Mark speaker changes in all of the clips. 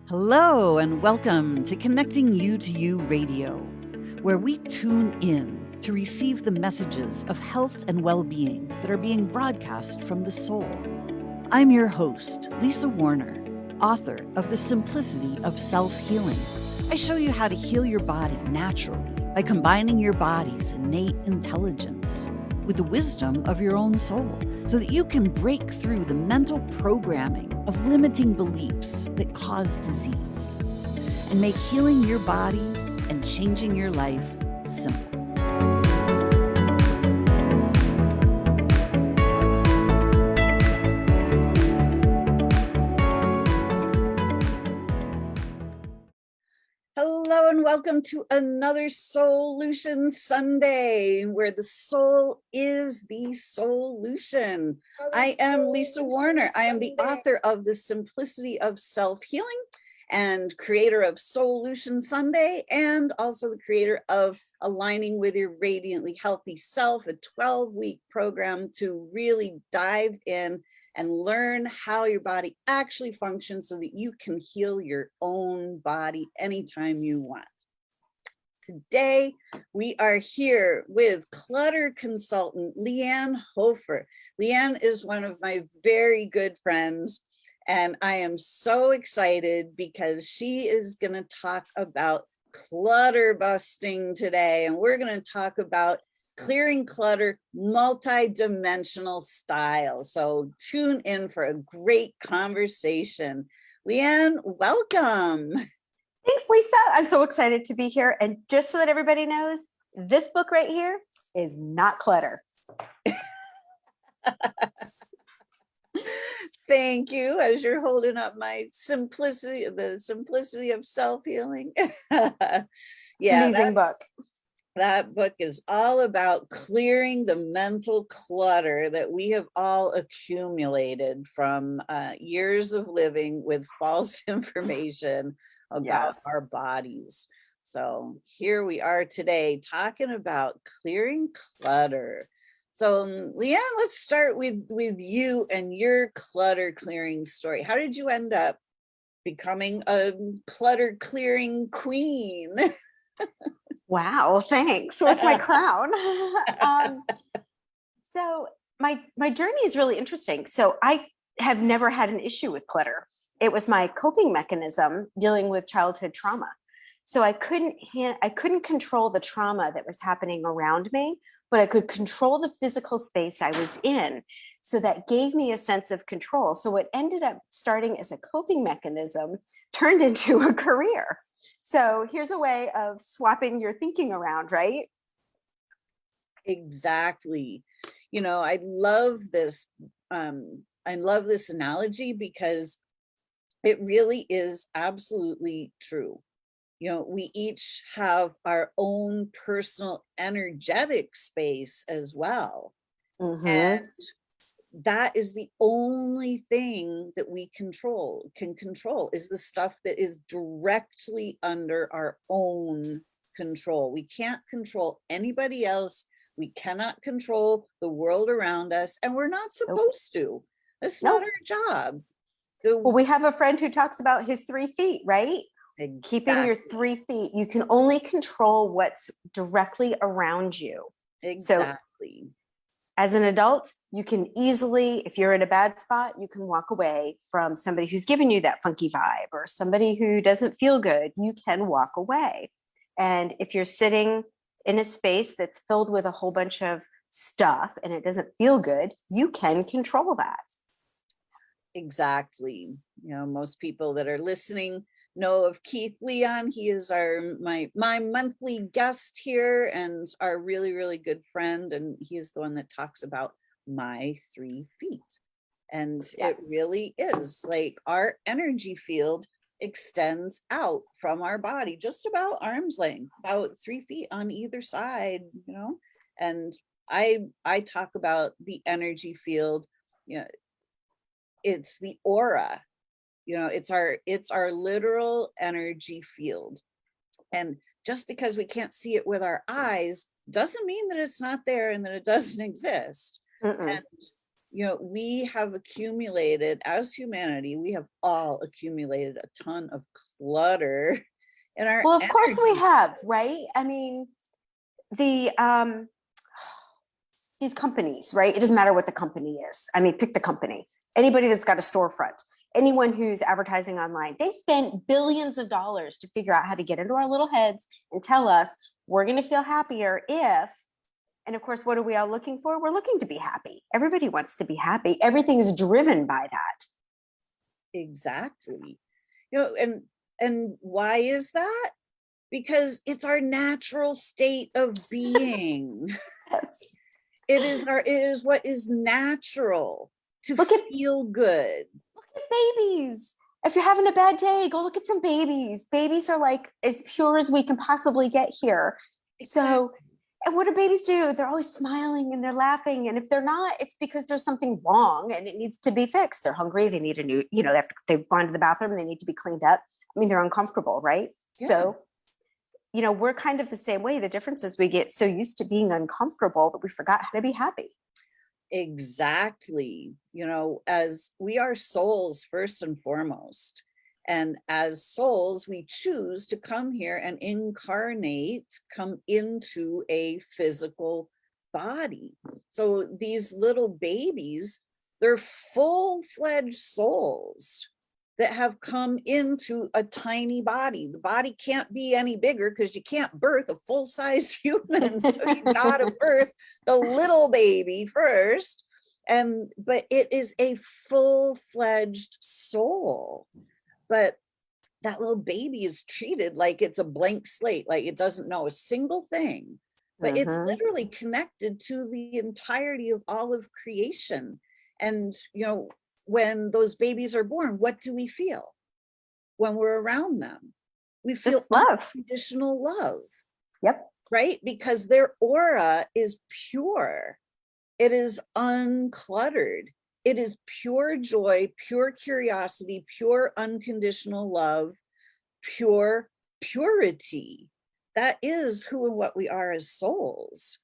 Speaker 1: Hello, and welcome to Connecting You to You Radio, where we tune in to receive the messages of health and well-being that are being broadcast from the soul. I'm your host, Lisa Warner, author of The Simplicity of Self-Healing. I show you how to heal your body naturally by combining your body's innate intelligence with the wisdom of your own soul, so that you can break through the mental programming of limiting beliefs that cause disease and make healing your body and changing your life simple. Hello and welcome to another Solution Sunday, where the soul is the solution. I am Lisa Warner. I am the author of The Simplicity of Self-Healing and creator of Solution Sunday, and also the creator of Aligning with Your Radiantly Healthy Self, a 12-week program to really dive in and learn how your body actually functions so that you can heal your own body anytime you want. Today, we are here with Clutter consultant Lianne Hofer. Lianne is one of my very good friends, and I am so excited because she is going to talk about clutter busting today, and we're going to talk about clearing clutter multi-dimensional style. So tune in for a great conversation. Lianne, welcome.
Speaker 2: Thanks, Lisa. I'm so excited to be here. And just so that everybody knows, this book right here is not clutter.
Speaker 1: Thank you, as you're holding up my simplicity, the simplicity of self-healing. Yeah,
Speaker 2: amazing book.
Speaker 1: That book is all about clearing the mental clutter that we have all accumulated from years of living with false information about our bodies. So here we are today talking about clearing clutter. So Lianne, let's start with you and your clutter clearing story. How did you end up becoming a clutter clearing queen?
Speaker 2: Wow, thanks. Where's my crown? So my journey is really interesting. So I have never had an issue with clutter. It was my coping mechanism dealing with childhood trauma. So I couldn't control the trauma that was happening around me, but I could control the physical space I was in. So that gave me a sense of control. So what ended up starting as a coping mechanism turned into a career. So here's a way of swapping your thinking around, right?
Speaker 1: Exactly. You know, I love this analogy because it really is absolutely true. You know, we each have our own personal energetic space as well.
Speaker 2: Mm-hmm.
Speaker 1: And that is the only thing that we can control is the stuff that is directly under our own control. We can't control anybody else. We cannot control the world around us, and we're not supposed to. That's not our job.
Speaker 2: Well, we have a friend who talks about his 3 feet, right? Exactly. Keeping your 3 feet. You can only control what's directly around you.
Speaker 1: Exactly.
Speaker 2: So, as an adult, you can easily, if you're in a bad spot, you can walk away from somebody who's giving you that funky vibe or somebody who doesn't feel good. You can walk away. And if you're sitting in a space that's filled with a whole bunch of stuff and it doesn't feel good, you can control that.
Speaker 1: Exactly. You know, most people that are listening know of Keith Leon. He is my monthly guest here and our really, really good friend. And he is the one that talks about my 3 feet. And It really is like our energy field extends out from our body, just about arm's length, about 3 feet on either side, you know. And I talk about the energy field, you know, it's the aura, you know, it's our literal energy field. And just because we can't see it with our eyes doesn't mean that it's not there and that it doesn't exist. And we have accumulated, as humanity, we have all accumulated a ton of clutter in our
Speaker 2: Well, of course we
Speaker 1: energy.
Speaker 2: have, right? I mean, the these companies, right? It doesn't matter what the company is. I mean, pick the company. Anybody that's got a storefront, anyone who's advertising online, they spent billions of dollars to figure out how to get into our little heads and tell us we're going to feel happier if, and of course, what are we all looking for? We're looking to be happy. Everybody wants to be happy. Everything is driven by that.
Speaker 1: Exactly. And why is that? Because it's our natural state of being. It is what is natural to feel good.
Speaker 2: Look at babies. If you're having a bad day, go look at some babies. Babies are like as pure as we can possibly get here.
Speaker 1: Exactly.
Speaker 2: So, and what do babies do? They're always smiling and they're laughing. And if they're not, it's because there's something wrong and it needs to be fixed. They're hungry. They need a new, they've gone to the bathroom and they need to be cleaned up. I mean, they're uncomfortable, right?
Speaker 1: Yeah.
Speaker 2: So, we're kind of the same way. The difference is we get so used to being uncomfortable that we forgot how to be happy.
Speaker 1: Exactly. As we are souls first and foremost. And as souls, we choose to come here and come into a physical body. So these little babies, they're full-fledged souls that have come into a tiny body. The body can't be any bigger because you can't birth a full-sized human. So you gotta birth the little baby first. But it is a full-fledged soul. But that little baby is treated like it's a blank slate, like it doesn't know a single thing. But it's literally connected to the entirety of all of creation. And when those babies are born, what do we feel when we're around them? We feel
Speaker 2: just love,
Speaker 1: unconditional love.
Speaker 2: Yep.
Speaker 1: Right? Because their aura is pure. It is uncluttered. It is pure joy, pure curiosity, pure unconditional love, pure purity. That is who and what we are as souls.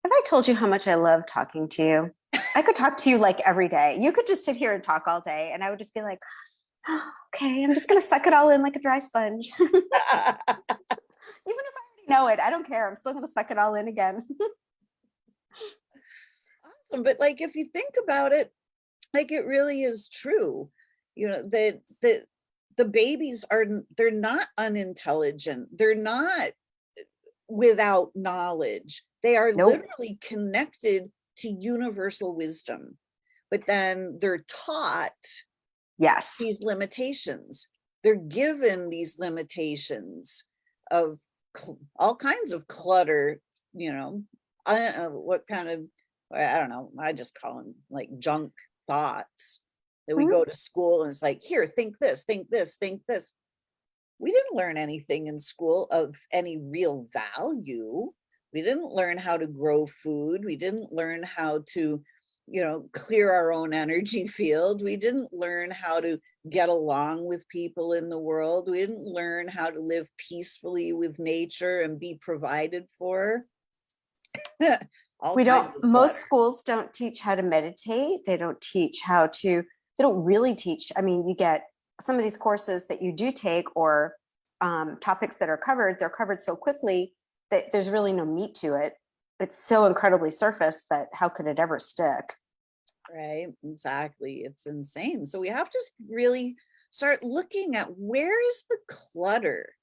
Speaker 2: Have I told you how much I love talking to you? I could talk to you like every day. You could just sit here and talk all day and I would just be like, oh, okay, I'm just going to suck it all in like a dry sponge. Even if I already know it, I don't care. I'm still going to suck it all in again.
Speaker 1: Awesome. But if you think about it, it really is true, that the babies they're not unintelligent. They're not without knowledge. They are literally connected to universal wisdom, but then they're taught these limitations. They're given these limitations of all kinds of clutter, what kind of, I don't know, I just call them like junk thoughts that we go to school and it's like, here, think this, think this, think this. We didn't learn anything in school of any real value. We didn't learn how to grow food. We didn't learn how to, clear our own energy field. We didn't learn how to get along with people in the world. We didn't learn how to live peacefully with nature and be provided for.
Speaker 2: Most schools don't teach how to meditate. They don't really teach. I mean, you get some of these courses that you do take or topics that are covered, they're covered so quickly that there's really no meat to it. It's so incredibly surface that how could it ever stick?
Speaker 1: Right, exactly. It's insane. So we have to really start looking at where is the clutter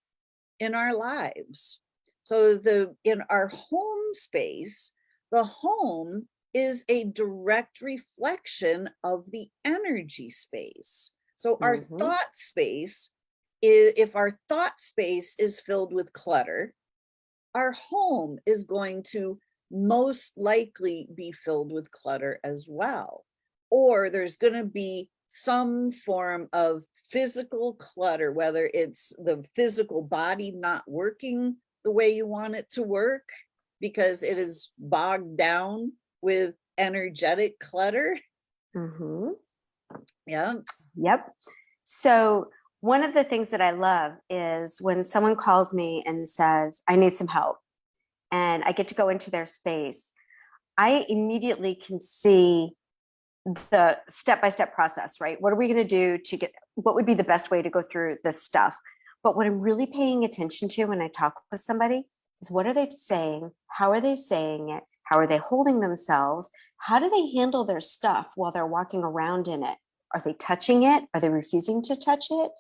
Speaker 1: in our lives. So in our home space, the home is a direct reflection of the energy space. So our thought space if our thought space is filled with clutter, our home is going to most likely be filled with clutter as well. Or there's going to be some form of physical clutter, whether it's the physical body not working the way you want it to work because it is bogged down with energetic clutter. Yeah.
Speaker 2: Yep. So one of the things that I love is when someone calls me and says, I need some help, and I get to go into their space, I immediately can see the step-by-step process, right? What are we going to do to get, what would be the best way to go through this stuff? But what I'm really paying attention to when I talk with somebody is, what are they saying? How are they saying it? How are they holding themselves? How do they handle their stuff while they're walking around in it? Are they touching it? Are they refusing to touch it?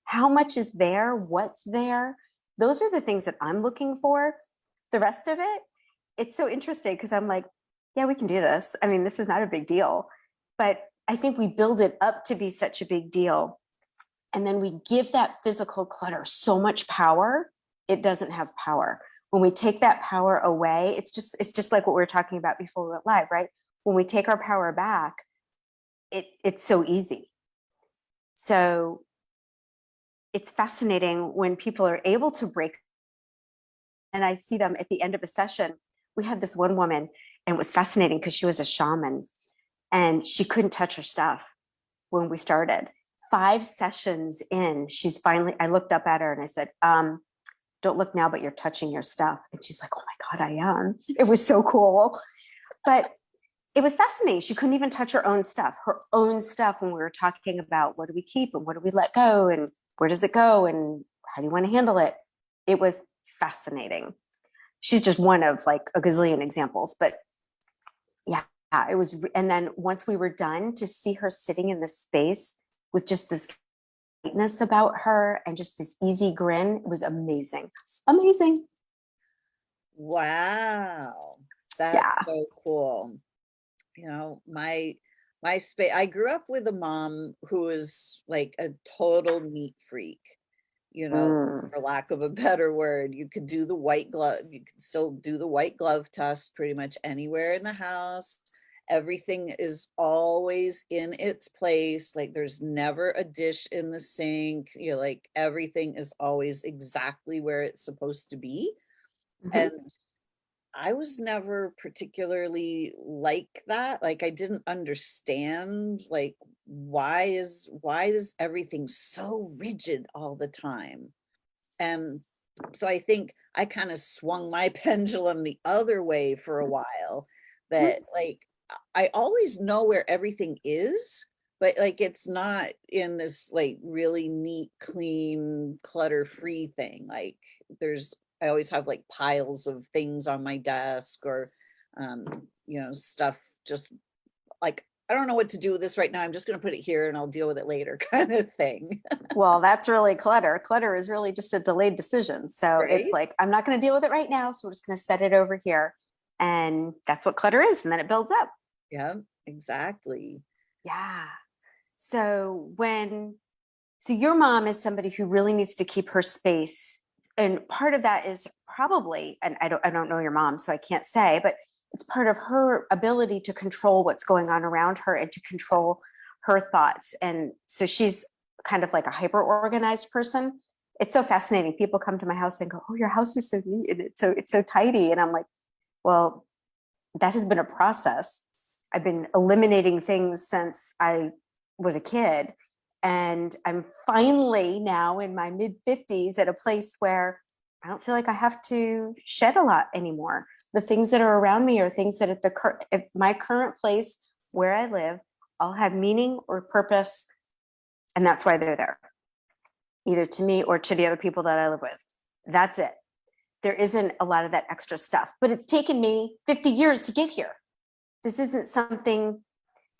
Speaker 2: How much is there? What's there? Those are the things that I'm looking for. The rest of it, it's so interesting because I'm like, yeah, we can do this. I mean, this is not a big deal. But I think we build it up to be such a big deal. And then we give that physical clutter so much power, it doesn't have power. When we take that power away, it's just like what we were talking about before we went live, right? When we take our power back, it's so easy. So it's fascinating when people are able to break. And I see them at the end of a session. We had this one woman, and it was fascinating because she was a shaman and she couldn't touch her stuff when we started. 5 sessions in, she's finally, I looked up at her and I said, don't look now, but you're touching your stuff. And she's like, oh my God, I am. It was so cool. But it was fascinating. She couldn't even touch her own stuff when we were talking about what do we keep and what do we let go and where does it go and how do you want to handle it? It was fascinating. She's just one of like a gazillion examples, but yeah, it was. And then once we were done, to see her sitting in this space with just this lightness about her and just this easy grin, it was amazing. Amazing.
Speaker 1: Wow. That's
Speaker 2: Yeah.
Speaker 1: so cool. You know, my space, I grew up with a mom who was like a total neat freak, you know, for lack of a better word. You could do the white glove, you could still do the white glove test pretty much anywhere in the house. Everything is always in its place. Like there's never a dish in the sink. You know, like everything is always exactly where it's supposed to be.
Speaker 2: Mhm.
Speaker 1: And I was never particularly like that. Like I didn't understand like why is everything so rigid all the time? And so I think I kind of swung my pendulum the other way for a while, that like I always know where everything is, but like it's not in this like really neat, clean, clutter-free thing. Like there's I always have like piles of things on my desk or you know, stuff just like I don't know what to do with this right now. I'm just going to put it here and I'll deal with it later kind of thing.
Speaker 2: Well, that's really clutter. Clutter is really just a delayed decision. So it's
Speaker 1: Right?
Speaker 2: like, I'm not going to deal with it right now. So we're just going to set it over here. And that's what clutter is. And then it builds up.
Speaker 1: Yeah, exactly.
Speaker 2: Yeah. So your mom is somebody who really needs to keep her space. And part of that is probably, and I don't know your mom, so I can't say, but it's part of her ability to control what's going on around her and to control her thoughts. And so she's kind of like a hyper organized person. It's so fascinating. People come to my house and go, "Oh, your house is so neat and it's so tidy." And I'm like, "Well, that has been a process. I've been eliminating things since I was a kid. And I'm finally now in my mid 50s at a place where I don't feel like I have to shed a lot anymore. The things that are around me are things that at my current place where I live all have meaning or purpose. And that's why they're there, either to me or to the other people that I live with. That's it. There isn't a lot of that extra stuff, but it's taken me 50 years to get here. This isn't something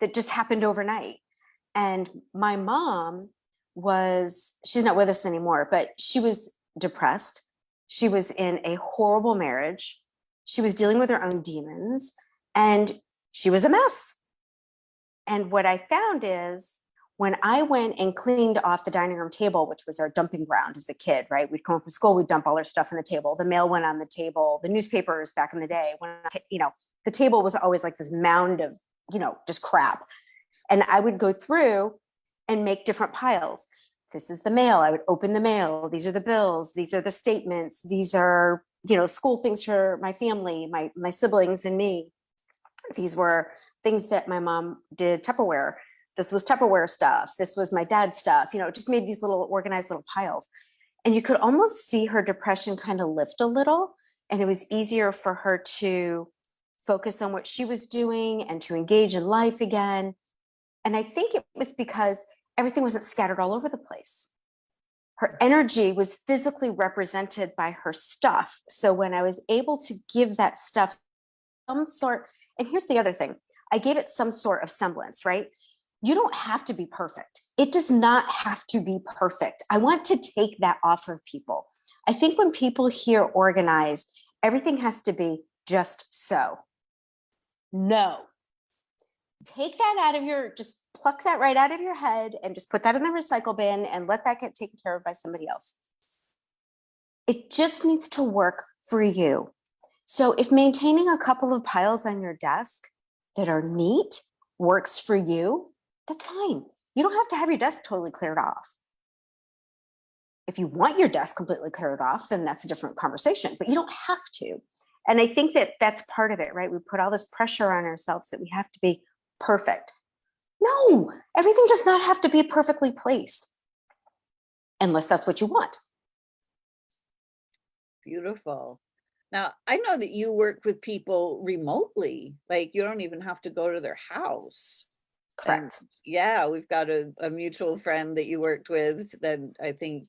Speaker 2: that just happened overnight. And my mom she's not with us anymore, but she was depressed. She was in a horrible marriage. She was dealing with her own demons and she was a mess. And what I found is when I went and cleaned off the dining room table, which was our dumping ground as a kid, right? We'd come home from school, we'd dump all our stuff on the table. The mail went on the table. The newspapers back in the day, the table was always like this mound of, just crap. And I would go through and make different piles. This is the mail. I would open the mail. These are the bills. These are the statements. These are, school things for my family, my siblings and me. These were things that my mom did Tupperware. This was Tupperware stuff. This was my dad's stuff. Just made these little organized little piles. And you could almost see her depression kind of lift a little. And it was easier for her to focus on what she was doing and to engage in life again. And I think it was because everything wasn't scattered all over the place. Her energy was physically represented by her stuff. So when I was able to give that stuff some sort, and here's the other thing, I gave it some sort of semblance, right? You don't have to be perfect. It does not have to be perfect. I want to take that off of people. I think when people hear organized, everything has to be just so. No. Take that out of your, just pluck that right out of your head and just put that in the recycle bin and let that get taken care of by somebody else. It just needs to work for you. So if maintaining a couple of piles on your desk that are neat works for you, that's fine. You don't have to have your desk totally cleared off. If you want your desk completely cleared off, then that's a different conversation, but you don't have to. And I think that that's part of it, right? We put all this pressure on ourselves that we have to be perfect. No, everything does not have to be perfectly placed unless that's what you want.
Speaker 1: Beautiful. Now, I know that you work with people remotely, like you don't even have to go to their house.
Speaker 2: Correct.
Speaker 1: And yeah, we've got a mutual friend that you worked with that I think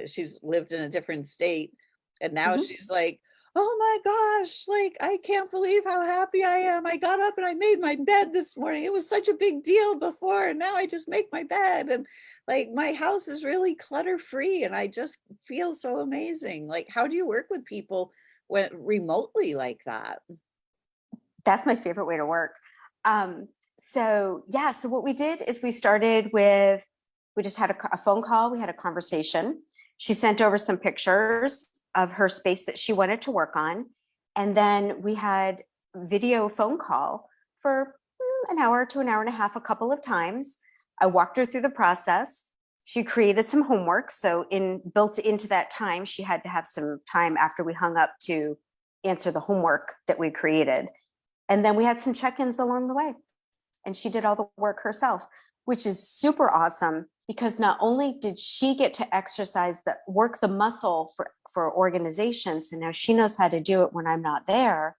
Speaker 1: she's lived in a different state. And now she's like, oh my gosh, like, I can't believe how happy I am. I got up and I made my bed this morning. It was such a big deal before. And now I just make my bed. And like, my house is really clutter free. And I just feel so amazing. Like, how do you work with people when remotely like that?
Speaker 2: That's my favorite way to work. So what we did is we started with, we just had a phone call. We had a conversation. She sent over some pictures of her space that she wanted to work on. And then we had video phone call for an hour to an hour and a half, a couple of times. I walked her through the process. She created some homework. So built into that time, she had to have some time after we hung up to answer the homework that we created. And then we had some check-ins along the way. And she did all the work herself, which is super awesome because not only did she get to exercise work the muscle for organization, so now she knows how to do it when I'm not there,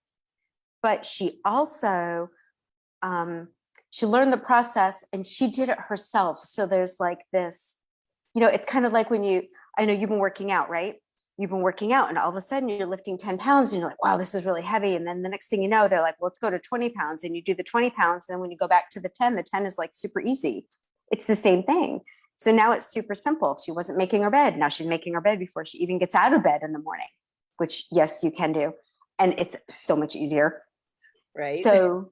Speaker 2: but she also, she learned the process and she did it herself. So there's like this, it's kind of like when I know you've been working out, right? You've been working out and all of a sudden you're lifting 10 pounds and you're like, wow, this is really heavy. And then the next thing you know, they're like, well, let's go to 20 pounds. And you do the 20 pounds. And then when you go back to the 10 is like super easy. It's the same thing. So now it's super simple. She wasn't making her bed. Now she's making her bed before she even gets out of bed in the morning, which yes, you can do. And it's so much easier.
Speaker 1: Right.
Speaker 2: So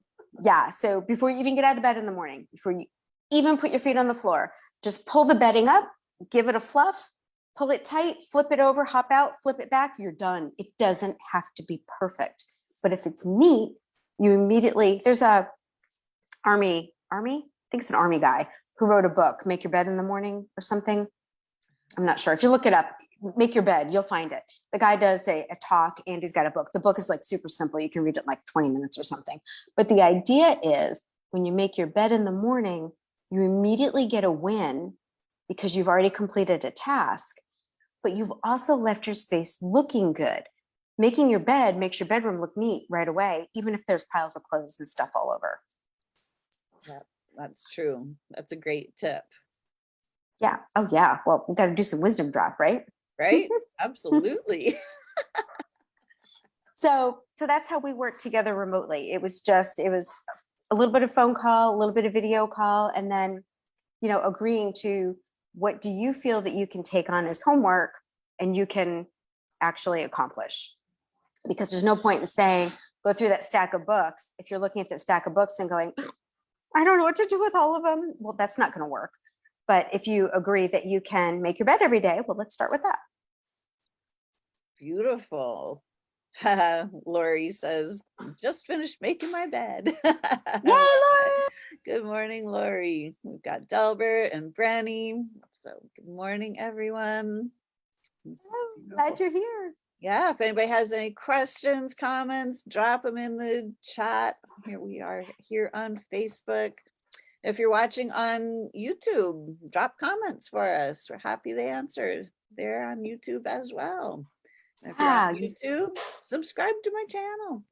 Speaker 2: so before you even get out of bed in the morning, before you even put your feet on the floor, just pull the bedding up, give it a fluff, pull it tight, flip it over, hop out, flip it back, you're done. It doesn't have to be perfect. But if it's neat, you immediately, there's a I think it's an army guy who wrote a book, Make Your Bed in the Morning or something. I'm not sure. If you look it up, Make Your Bed, you'll find it. The guy does a talk and he's got a book. The book is like super simple. You can read it in like 20 minutes or something. But the idea is when you make your bed in the morning, you immediately get a win because you've already completed a task, but you've also left your space looking good. Making your bed makes your bedroom look neat right away, even if there's piles of clothes and stuff all over.
Speaker 1: Yeah, that's true. That's a great tip.
Speaker 2: Yeah. Oh yeah. Well, we got to do some wisdom drop, right?
Speaker 1: Right? Absolutely.
Speaker 2: So that's how we worked together remotely. It was a little bit of phone call, a little bit of video call, and then, agreeing to what do you feel that you can take on as homework and you can actually accomplish? Because there's no point in saying, go through that stack of books. If you're looking at that stack of books and going, I don't know what to do with all of them. Well, that's not going to work. But if you agree that you can make your bed every day, well, let's start with that.
Speaker 1: Beautiful. Lori says, just finished making my bed.
Speaker 2: Yay, Lori!
Speaker 1: Good morning, Lori. We've got Delbert and Branny. So good morning, everyone.
Speaker 2: Glad you're here.
Speaker 1: Yeah, if anybody has any questions, comments, drop them in the chat. Here we are here on Facebook. If you're watching on YouTube, drop comments for us. We're happy to answer there on YouTube as well. And if you're on YouTube, subscribe to my channel.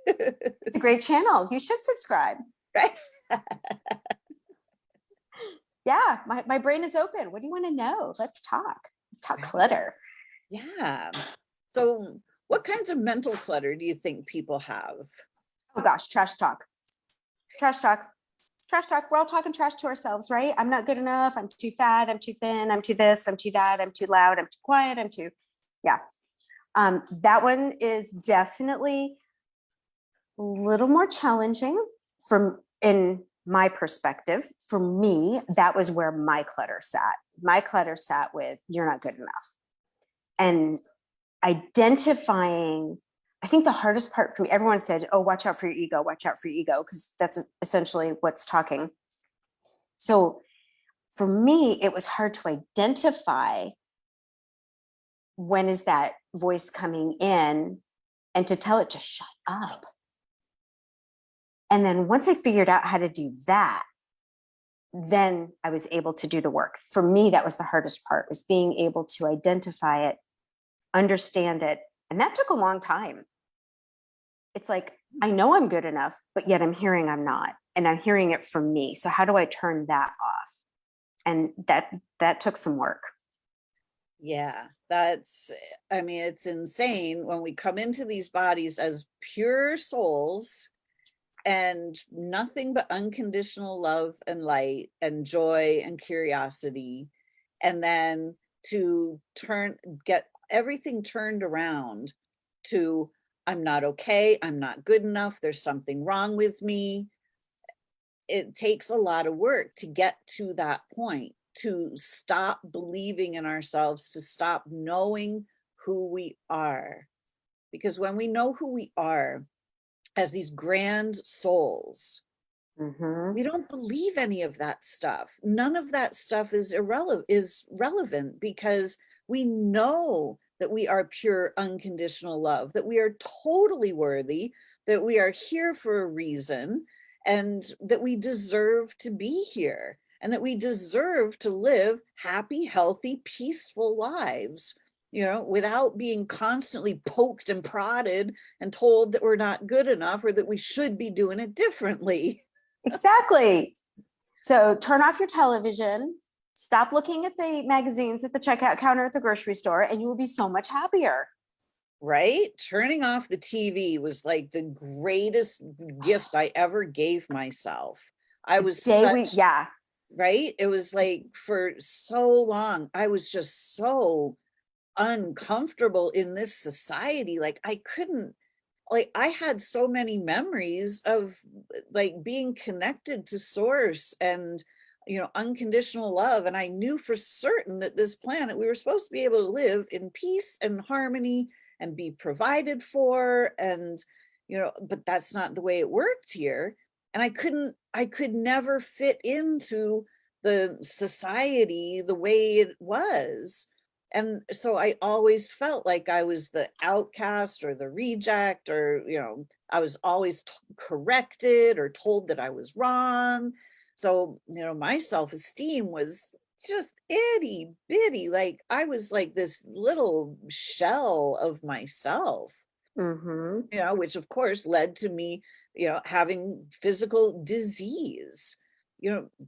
Speaker 2: It's a great channel. You should subscribe.
Speaker 1: Right?
Speaker 2: Yeah, my brain is open. What do you want to know? Let's talk. Let's talk
Speaker 1: Right.
Speaker 2: clutter.
Speaker 1: Yeah. So what kinds of mental clutter do you think people have?
Speaker 2: Oh gosh, trash talk. Trash talk. Trash talk. We're all talking trash to ourselves, right? I'm not good enough. I'm too fat. I'm too thin. I'm too this. I'm too that. I'm too loud. I'm too quiet. I'm too, yeah. That one is definitely a little more challenging from in my perspective. For me, that was where my clutter sat. My clutter sat with, you're not good enough. And identifying, I think the hardest part for me, everyone said, oh, watch out for your ego, watch out for your ego, because that's essentially what's talking. So for me, it was hard to identify when is that voice coming in and to tell it to shut up. And then once I figured out how to do that, then I was able to do the work. For me, that was the hardest part, was being able to identify it, understand it. And that took a long time. It's like, I know I'm good enough, but yet I'm hearing I'm not. And I'm hearing it from me. So how do I turn that off? And that took some work.
Speaker 1: Yeah, I mean, it's insane when we come into these bodies as pure souls and nothing but unconditional love and light and joy and curiosity. And then to get everything turned around to, I'm not okay, I'm not good enough, there's something wrong with me. It takes a lot of work to get to that point, to stop believing in ourselves, to stop knowing who we are. Because when we know who we are as these grand souls, we don't believe any of that stuff. None of that stuff is relevant because we know that we are pure unconditional love, that we are totally worthy, that we are here for a reason, and that we deserve to be here, and that we deserve to live happy, healthy, peaceful lives, without being constantly poked and prodded and told that we're not good enough or that we should be doing it differently.
Speaker 2: Exactly. So turn off your television, stop looking at the magazines at the checkout counter at the grocery store, and you will be so much happier.
Speaker 1: Right? Turning off the TV was like the greatest gift I ever gave myself. I was
Speaker 2: yeah.
Speaker 1: Right? It was like for so long, I was just so uncomfortable in this society. Like I had so many memories of like being connected to source and unconditional love, and I knew for certain that this planet we were supposed to be able to live in peace and harmony and be provided for, and but that's not the way it worked here. And I could never fit into the society the way it was. And so I always felt like I was the outcast or the reject, or I was always corrected or told that I was wrong. So my self-esteem was just itty bitty. Like I was like this little shell of myself, which of course led to me having physical disease.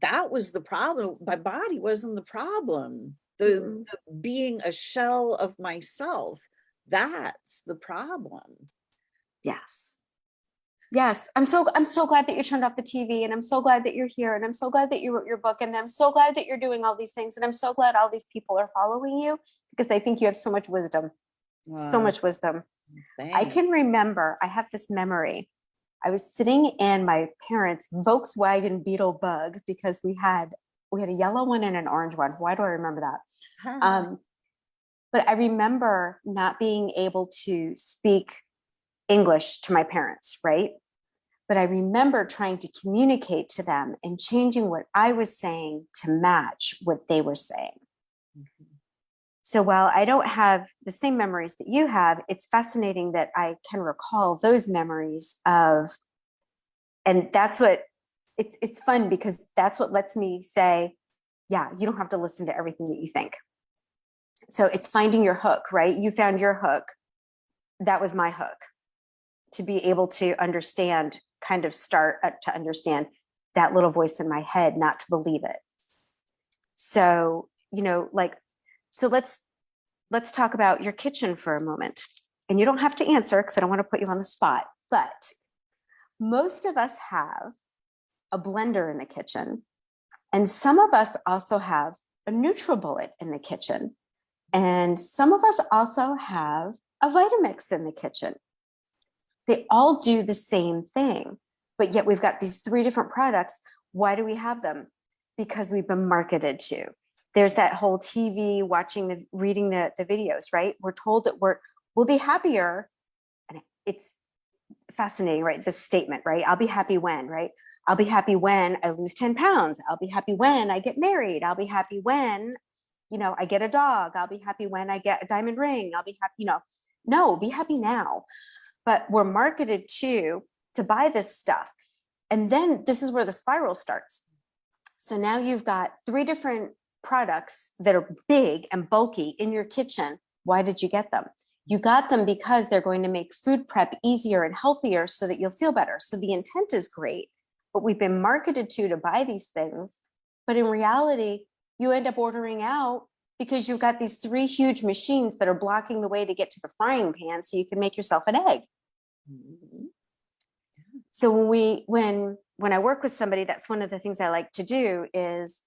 Speaker 1: That was the problem. My body wasn't the problem. The being a shell of myself, that's the problem.
Speaker 2: Yes. Yes. I'm so glad that you turned off the TV, and I'm so glad that you're here, and I'm so glad that you wrote your book, and I'm so glad that you're doing all these things, and I'm so glad all these people are following you, because I think you have so much wisdom. So much wisdom.
Speaker 1: Thanks.
Speaker 2: I can remember, I have this memory. I was sitting in my parents' Volkswagen Beetle Bug, because we had a yellow one and an orange one. Why do I remember that? But I remember not being able to speak English to my parents, right? But I remember trying to communicate to them and changing what I was saying to match what they were saying. So while I don't have the same memories that you have, it's fascinating that I can recall those memories of, and that's what, it's fun because that's what lets me say, yeah, you don't have to listen to everything that you think. So it's finding your hook, right? You found your hook. That was my hook, to be able to understand, kind of start to understand that little voice in my head, not to believe it. So, so let's talk about your kitchen for a moment. And you don't have to answer because I don't want to put you on the spot, but most of us have a blender in the kitchen. And some of us also have a NutriBullet in the kitchen. And some of us also have a Vitamix in the kitchen. They all do the same thing, but yet we've got these 3 different products. Why do we have them? Because we've been marketed to. There's that whole TV reading the videos, right? We're told that we'll be happier. And it's fascinating, right? This statement, right? I'll be happy when, right? I'll be happy when I lose 10 pounds. I'll be happy when I get married. I'll be happy when, I get a dog. I'll be happy when I get a diamond ring. I'll be happy, no, be happy now. But we're marketed to buy this stuff. And then this is where the spiral starts. So now you've got 3 different products that are big and bulky in your kitchen. Why did you get them? You got them because they're going to make food prep easier and healthier so that you'll feel better. So the intent is great, but we've been marketed to buy these things. But in reality, you end up ordering out because you've got these 3 huge machines that are blocking the way to get to the frying pan so you can make yourself an egg. Mm-hmm. So when I work with somebody, that's one of the things I like to do is,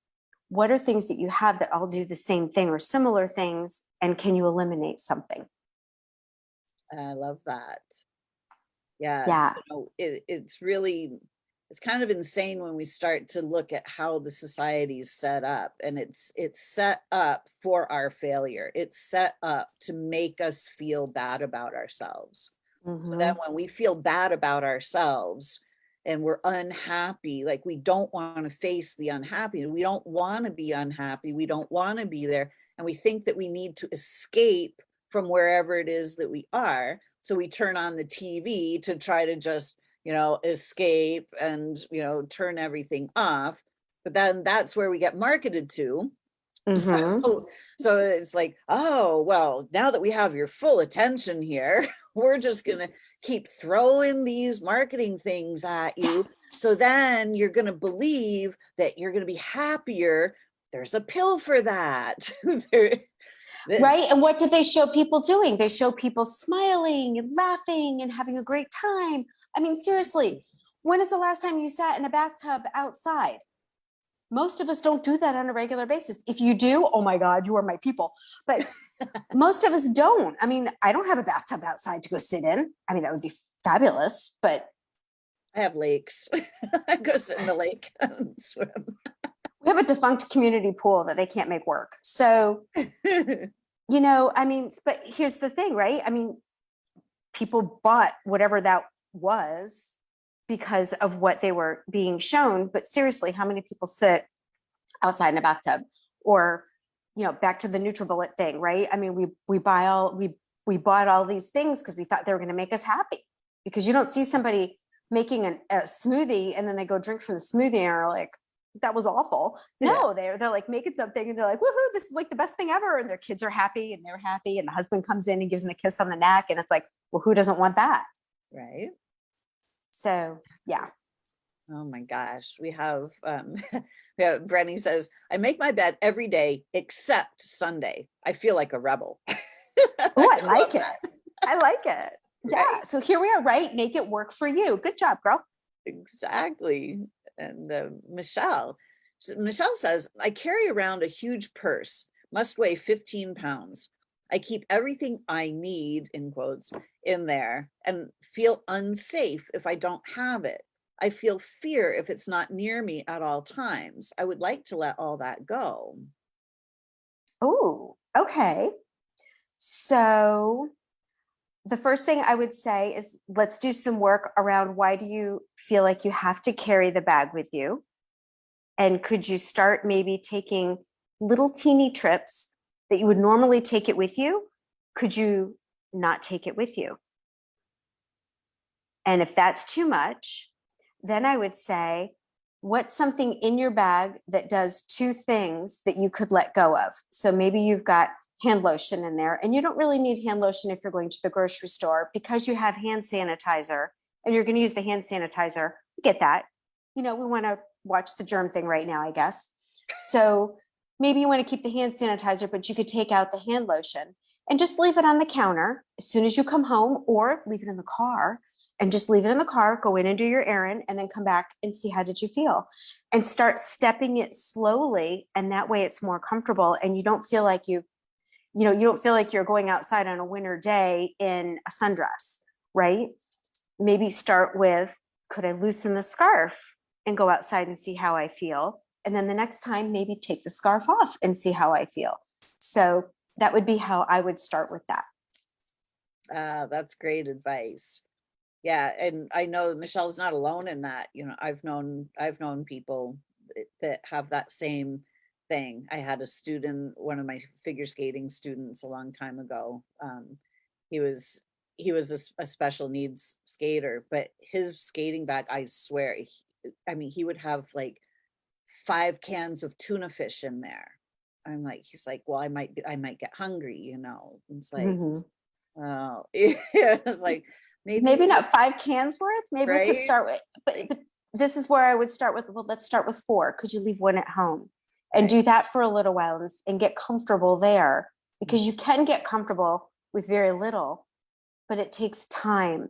Speaker 2: what are things that you have that all do the same thing or similar things, and can you eliminate something?
Speaker 1: I love that. Yeah.
Speaker 2: Yeah.
Speaker 1: It's kind of insane when we start to look at how the society is set up, and it's set up for our failure. It's set up to make us feel bad about ourselves. Mm-hmm. So then when we feel bad about ourselves and we're unhappy, like we don't want to face the unhappy, we don't want to be unhappy, we don't want to be there, and we think that we need to escape from wherever it is that we are. So we turn on the TV to try to just, escape and, turn everything off. But then that's where we get marketed to. Mm-hmm. So it's like, oh, well, now that we have your full attention here, we're just going to keep throwing these marketing things at you. So then you're going to believe that you're going to be happier. There's a pill for that.
Speaker 2: Right. And what do they show people doing? They show people smiling and laughing and having a great time. I mean, seriously, when is the last time you sat in a bathtub outside? Most of us don't do that on a regular basis. If you do, oh my God, you are my people. But most of us don't. I mean, I don't have a bathtub outside to go sit in. I mean, that would be fabulous, but.
Speaker 1: I have lakes. I go sit in the lake and swim.
Speaker 2: We have a defunct community pool that they can't make work. So, I mean, but here's the thing, right? I mean, people bought whatever that was because of what they were being shown. But seriously, how many people sit outside in a bathtub? Or, back to the NutriBullet thing, right? I mean, we bought all these things because we thought they were going to make us happy. Because you don't see somebody making a smoothie and then they go drink from the smoothie and are like, that was awful. No, they're like making something and they're like, woohoo, this is like the best thing ever. And their kids are happy and they're happy. And the husband comes in and gives them a kiss on the neck. And it's like, well, who doesn't want that?
Speaker 1: Right.
Speaker 2: So, yeah.
Speaker 1: Oh my gosh. We have, Brenny says, I make my bed every day except Sunday. I feel like a rebel.
Speaker 2: Oh, I like it. I like it. Yeah. Right? So here we are, right? Make it work for you. Good job, girl.
Speaker 1: Exactly. And Michelle says, I carry around a huge purse, must weigh 15 pounds. I keep everything I need, in quotes, in there and feel unsafe if I don't have it. I feel fear if it's not near me at all times. I would like to let all that go.
Speaker 2: Oh, okay. So the first thing I would say is let's do some work around why do you feel like you have to carry the bag with you? And could you start maybe taking little teeny trips that you would normally take it with you? Could you not take it with you? And if that's too much, then I would say, what's something in your bag that does 2 things that you could let go of? So maybe you've got hand lotion in there, and you don't really need hand lotion if you're going to the grocery store because you have hand sanitizer and you're going to use the hand sanitizer. You get that. We want to watch the germ thing right now, I guess. So maybe you want to keep the hand sanitizer, but you could take out the hand lotion and just leave it on the counter as soon as you come home, or leave it in the car and just leave it in the car, go in and do your errand, and then come back and see how did you feel, and start stepping it slowly. And that way it's more comfortable, and you don't feel like you don't feel like you're going outside on a winter day in a sundress, right? Maybe start with, could I loosen the scarf and go outside and see how I feel? And then the next time, maybe take the scarf off and see how I feel. So that would be how I would start with that.
Speaker 1: That's great advice. Yeah, and I know Michelle's not alone in that. I've known people that have that same thing. I had a student, one of my figure skating students a long time ago. He was a special needs skater, but his skating bag, I swear, he would have like 5 cans of tuna fish in there. He's like, well, I might get hungry, It's like,
Speaker 2: Mhm.
Speaker 1: oh, yeah, it's like
Speaker 2: Maybe not 5 cans worth. Maybe we could
Speaker 1: Right?
Speaker 2: start with, but this is where I would start with, well, let's start with 4. Could you leave one at home and do that for a little while and get comfortable there? Because you can get comfortable with very little, but it takes time.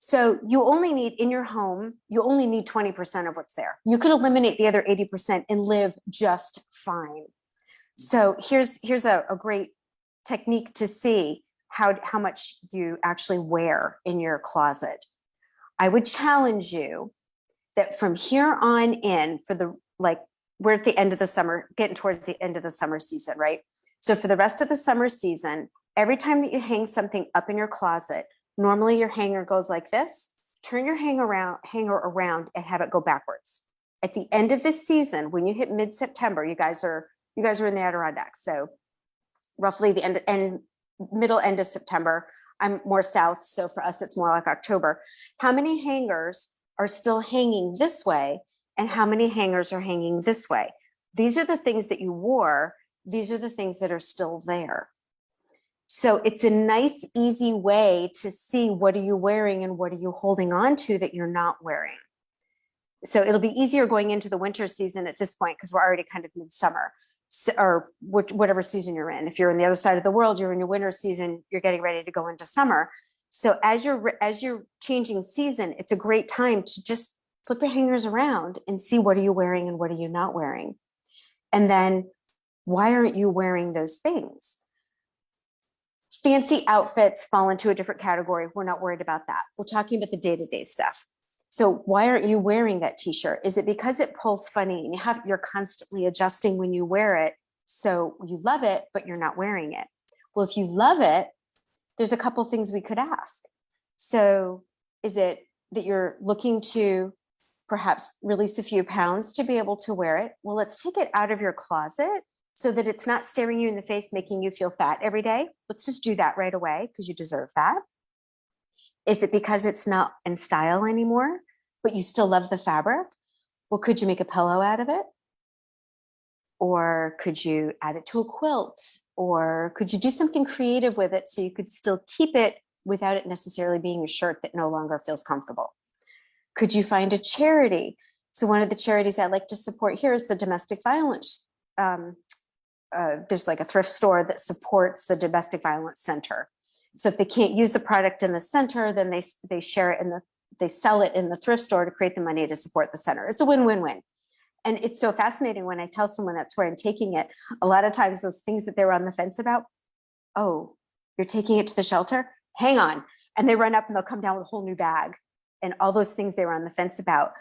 Speaker 2: So you only need in your home, you only need 20% of what's there. You could eliminate the other 80% and live just fine. So here's a great technique to see how much you actually wear in your closet. I would challenge you that from here on in, we're at the end of the summer, getting towards the end of the summer season, right? So for the rest of the summer season, every time that you hang something up in your closet, normally your hanger goes like this. Turn your hanger around and have it go backwards. At the end of this season, when you hit mid-September, you guys are in the Adirondacks, so roughly the middle end of September. I'm more south, so for us it's more like October. How many hangers are still hanging this way, and how many hangers are hanging this way? These are the things that you wore. These are the things that are still there. So it's a nice, easy way to see what are you wearing and what are you holding on to that you're not wearing. So it'll be easier going into the winter season at this point because we're already kind of midsummer, or whatever season you're in. If you're on the other side of the world, you're in your winter season, you're getting ready to go into summer. So as you're changing season, it's a great time to just flip your hangers around and see what are you wearing and what are you not wearing. And then why aren't you wearing those things? Fancy outfits fall into a different category. We're not worried about that. We're talking about the day-to-day stuff. So why aren't you wearing that t-shirt? Is it because it pulls funny and you're constantly adjusting when you wear it? So you love it, but you're not wearing it. Well, if you love it, there's a couple things we could ask. So is it that you're looking to perhaps release a few pounds to be able to wear it? Well, let's take it out of your closet so that it's not staring you in the face, making you feel fat every day. Let's just do that right away because you deserve that. Is it because it's not in style anymore, but you still love the fabric? Well, could you make a pillow out of it? Or could you add it to a quilt? Or could you do something creative with it so you could still keep it without it necessarily being a shirt that no longer feels comfortable? Could you find a charity? So one of the charities I like to support here is the domestic violence. There's like a thrift store that supports the domestic violence center. So if they can't use the product in the center, then they share it they sell it in the thrift store to create the money to support the center. It's a win-win-win. And it's so fascinating when I tell someone that's where I'm taking it. A lot of times those things that they were on the fence about, oh, you're taking it to the shelter? Hang on. And they run up and they'll come down with a whole new bag. And all those things they were on the fence about,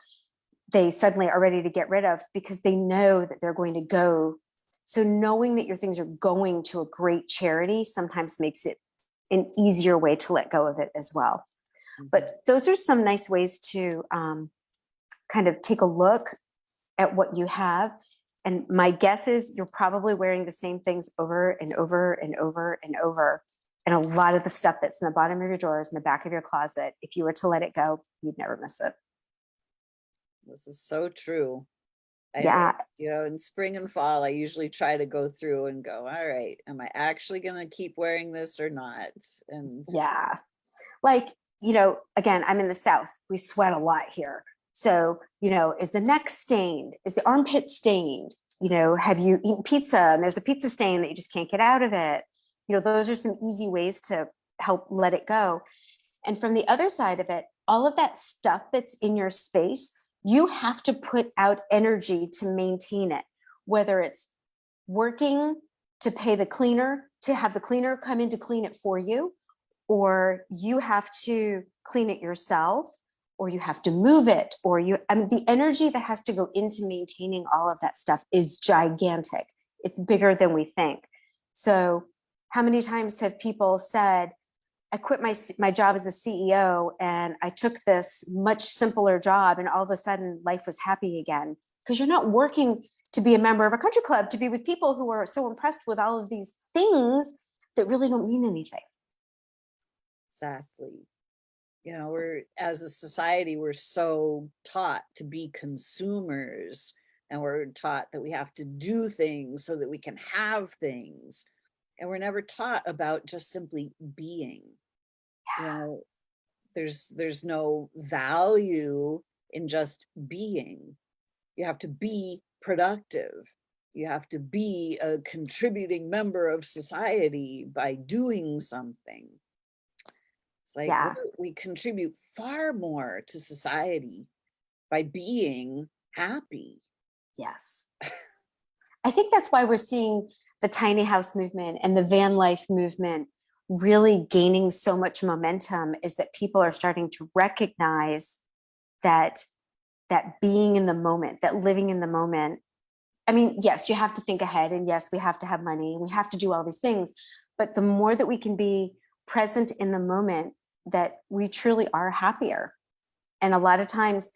Speaker 2: they suddenly are ready to get rid of because they know that they're going to go. So knowing that your things are going to a great charity sometimes makes it an easier way to let go of it as well. But those are some nice ways to kind of take a look at what you have. And my guess is you're probably wearing the same things over and over and over and over. And a lot of the stuff that's in the bottom of your drawers, in the back of your closet, if you were to let it go, you'd never miss it.
Speaker 1: This is so true.
Speaker 2: Yeah.
Speaker 1: In spring and fall, I usually try to go through and go, all right, am I actually going to keep wearing this or not? And
Speaker 2: yeah, like, again, I'm in the South. We sweat a lot here. So, is the neck stained? Is the armpit stained? have you eaten pizza and there's a pizza stain that you just can't get out of it? Those are some easy ways to help let it go. And from the other side of it, all of that stuff that's in your space, you have to put out energy to maintain it, whether it's working to pay the cleaner, to have the cleaner come in to clean it for you, or you have to clean it yourself, or you have to move it, or the energy that has to go into maintaining all of that stuff is gigantic. It's bigger than we think. So how many times have people said, I quit my job as a CEO and I took this much simpler job and all of a sudden life was happy again? Because you're not working to be a member of a country club, to be with people who are so impressed with all of these things that really don't mean anything.
Speaker 1: Exactly. We're, as a society, we're so taught to be consumers, and we're taught that we have to do things so that we can have things. And we're never taught about just simply being. There's no value in just being. You have to be productive. You have to be a contributing member of society by doing something. It's like we contribute far more to society by being happy.
Speaker 2: Yes. I think that's why we're seeing the tiny house movement and the van life movement really gaining so much momentum, is that people are starting to recognize that being in the moment, that living in the moment. I mean, yes, you have to think ahead, and yes, we have to have money and we have to do all these things. But the more that we can be present in the moment, that we truly are happier. And a lot of times,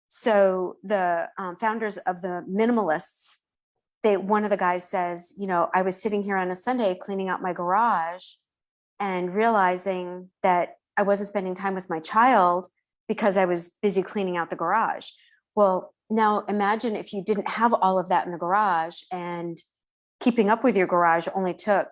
Speaker 2: so the founders of the minimalists, one of the guys says, I was sitting here on a Sunday cleaning out my garage and realizing that I wasn't spending time with my child because I was busy cleaning out the garage. Well, now imagine if you didn't have all of that in the garage, and keeping up with your garage only took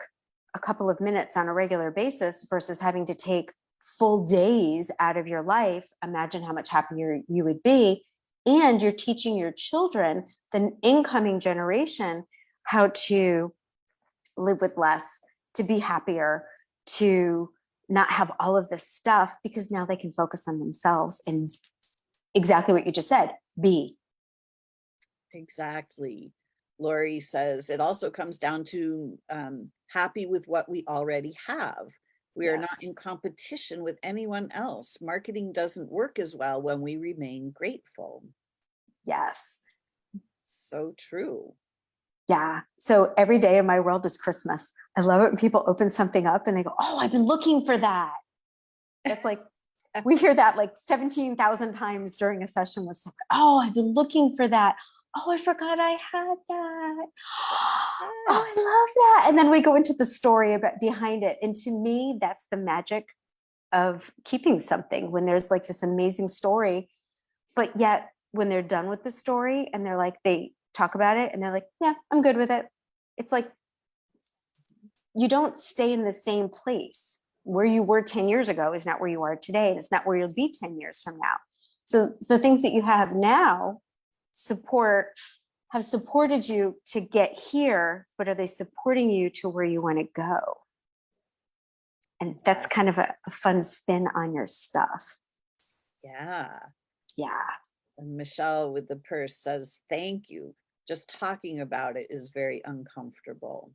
Speaker 2: a couple of minutes on a regular basis versus having to take full days out of your life. Imagine how much happier you would be. And you're teaching your children, the incoming generation, how to live with less, to be happier, to not have all of this stuff, because now they can focus on themselves and exactly what you just said, be.
Speaker 1: Exactly. Lori says it also comes down to happy with what we already have. We are not in competition with anyone else. Marketing doesn't work as well when we remain grateful.
Speaker 2: Yes.
Speaker 1: So true.
Speaker 2: Yeah. So every day in my world is Christmas. I love it when people open something up and they go, oh, I've been looking for that. It's like, we hear that like 17,000 times during a session with someone. Oh, I've been looking for that. Oh, I forgot I had that. Oh, I love that. And then we go into the story behind it. And to me, that's the magic of keeping something, when there's like this amazing story, but yet when they're done with the story and they talk about it and they're like, yeah, I'm good with it. It's like, you don't stay in the same place. Where you were 10 years ago is not where you are today. And it's not where you'll be 10 years from now. So the things that you have now have supported you to get here, but are they supporting you to where you want to go? And that's kind of a fun spin on your stuff.
Speaker 1: Yeah.
Speaker 2: Yeah.
Speaker 1: And Michelle with the purse says, thank you. Just talking about it is very uncomfortable.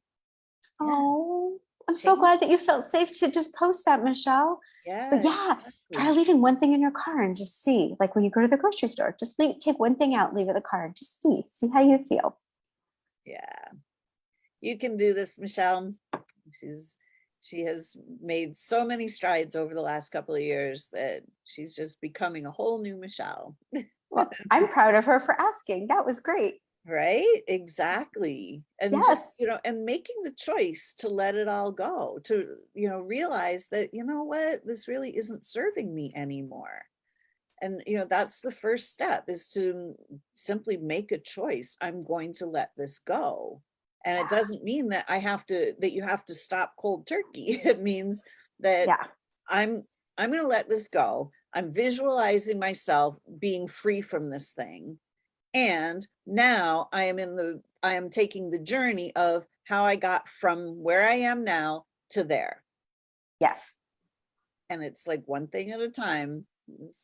Speaker 2: Oh, I'm so glad that you felt safe to just post that, Michelle.
Speaker 1: Yeah.
Speaker 2: But yeah, try leaving one thing in your car and just see, like when you go to the grocery store, just take one thing out, leave it in the car, and just see how you feel.
Speaker 1: Yeah. You can do this, Michelle. She has made so many strides over the last couple of years that she's just becoming a whole new Michelle.
Speaker 2: Well, I'm proud of her for asking. That was great.
Speaker 1: Right? Exactly. And just, and making the choice to let it all go, to, realize that, what, this really isn't serving me anymore. And, that's the first step, is to simply make a choice. I'm going to let this go. And it doesn't mean that you have to stop cold turkey. It means that I'm going to let this go. I'm visualizing myself being free from this thing. And now I am taking the journey of how I got from where I am now to there.
Speaker 2: Yes.
Speaker 1: And it's like one thing at a time.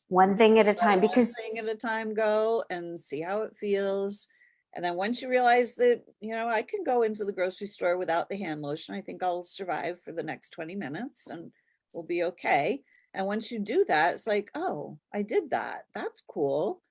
Speaker 2: One thing at a time,
Speaker 1: One
Speaker 2: because
Speaker 1: thing at a time, go and see how it feels. And then once you realize that, I can go into the grocery store without the hand lotion, I think I'll survive for the next 20 minutes and we'll be okay. And once you do that, it's like, oh, I did that. That's cool.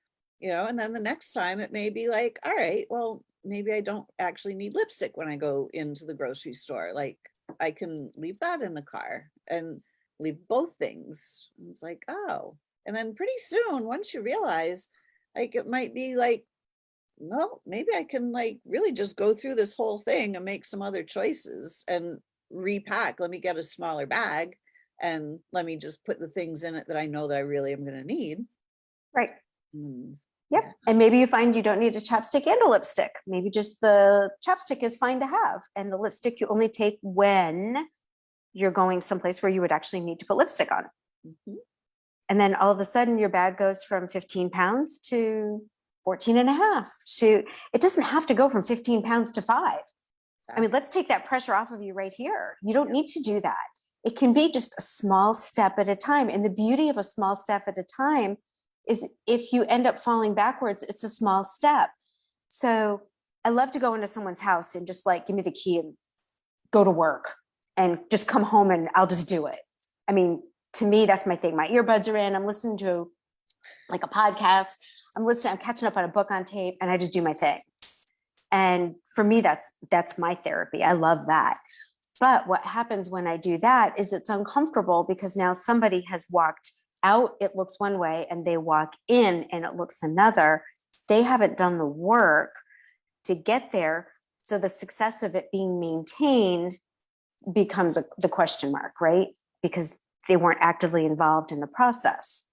Speaker 1: And then the next time it may be like, all right, well, maybe I don't actually need lipstick when I go into the grocery store. Like I can leave that in the car and leave both things. And it's like, oh, and then pretty soon, once you realize, like, it might be like, well, maybe I can like really just go through this whole thing and make some other choices and repack. Let me get a smaller bag and let me just put the things in it that I know that I really am going to need.
Speaker 2: right.
Speaker 1: Mm,
Speaker 2: Yep.
Speaker 1: yeah.
Speaker 2: And maybe you find you don't need a chapstick and a lipstick. Maybe just the chapstick is fine to have. And the lipstick you only take when you're going someplace where you would actually need to put lipstick on.
Speaker 1: Mhm.
Speaker 2: And then all of a sudden your bag goes from 15 pounds to 14 and a half. To, it doesn't have to go from 15 pounds to 5. I mean, let's take that pressure off of you right here. You don't need to do that. It can be just a small step at a time. And the beauty of a small step at a time is if you end up falling backwards, it's a small step. So I love to go into someone's house and just like, give me the key and go to work and just come home and I'll just do it. I mean, to me, that's my thing. My earbuds are in, I'm listening to like a podcast. I'm catching up on a book on tape and I just do my thing. And for me, that's my therapy. I love that. But what happens when I do that is it's uncomfortable because now somebody has walked out, it looks one way, and they walk in and it looks another. They haven't done the work to get there. So the success of it being maintained becomes the question mark, right? Because they weren't actively involved in the process.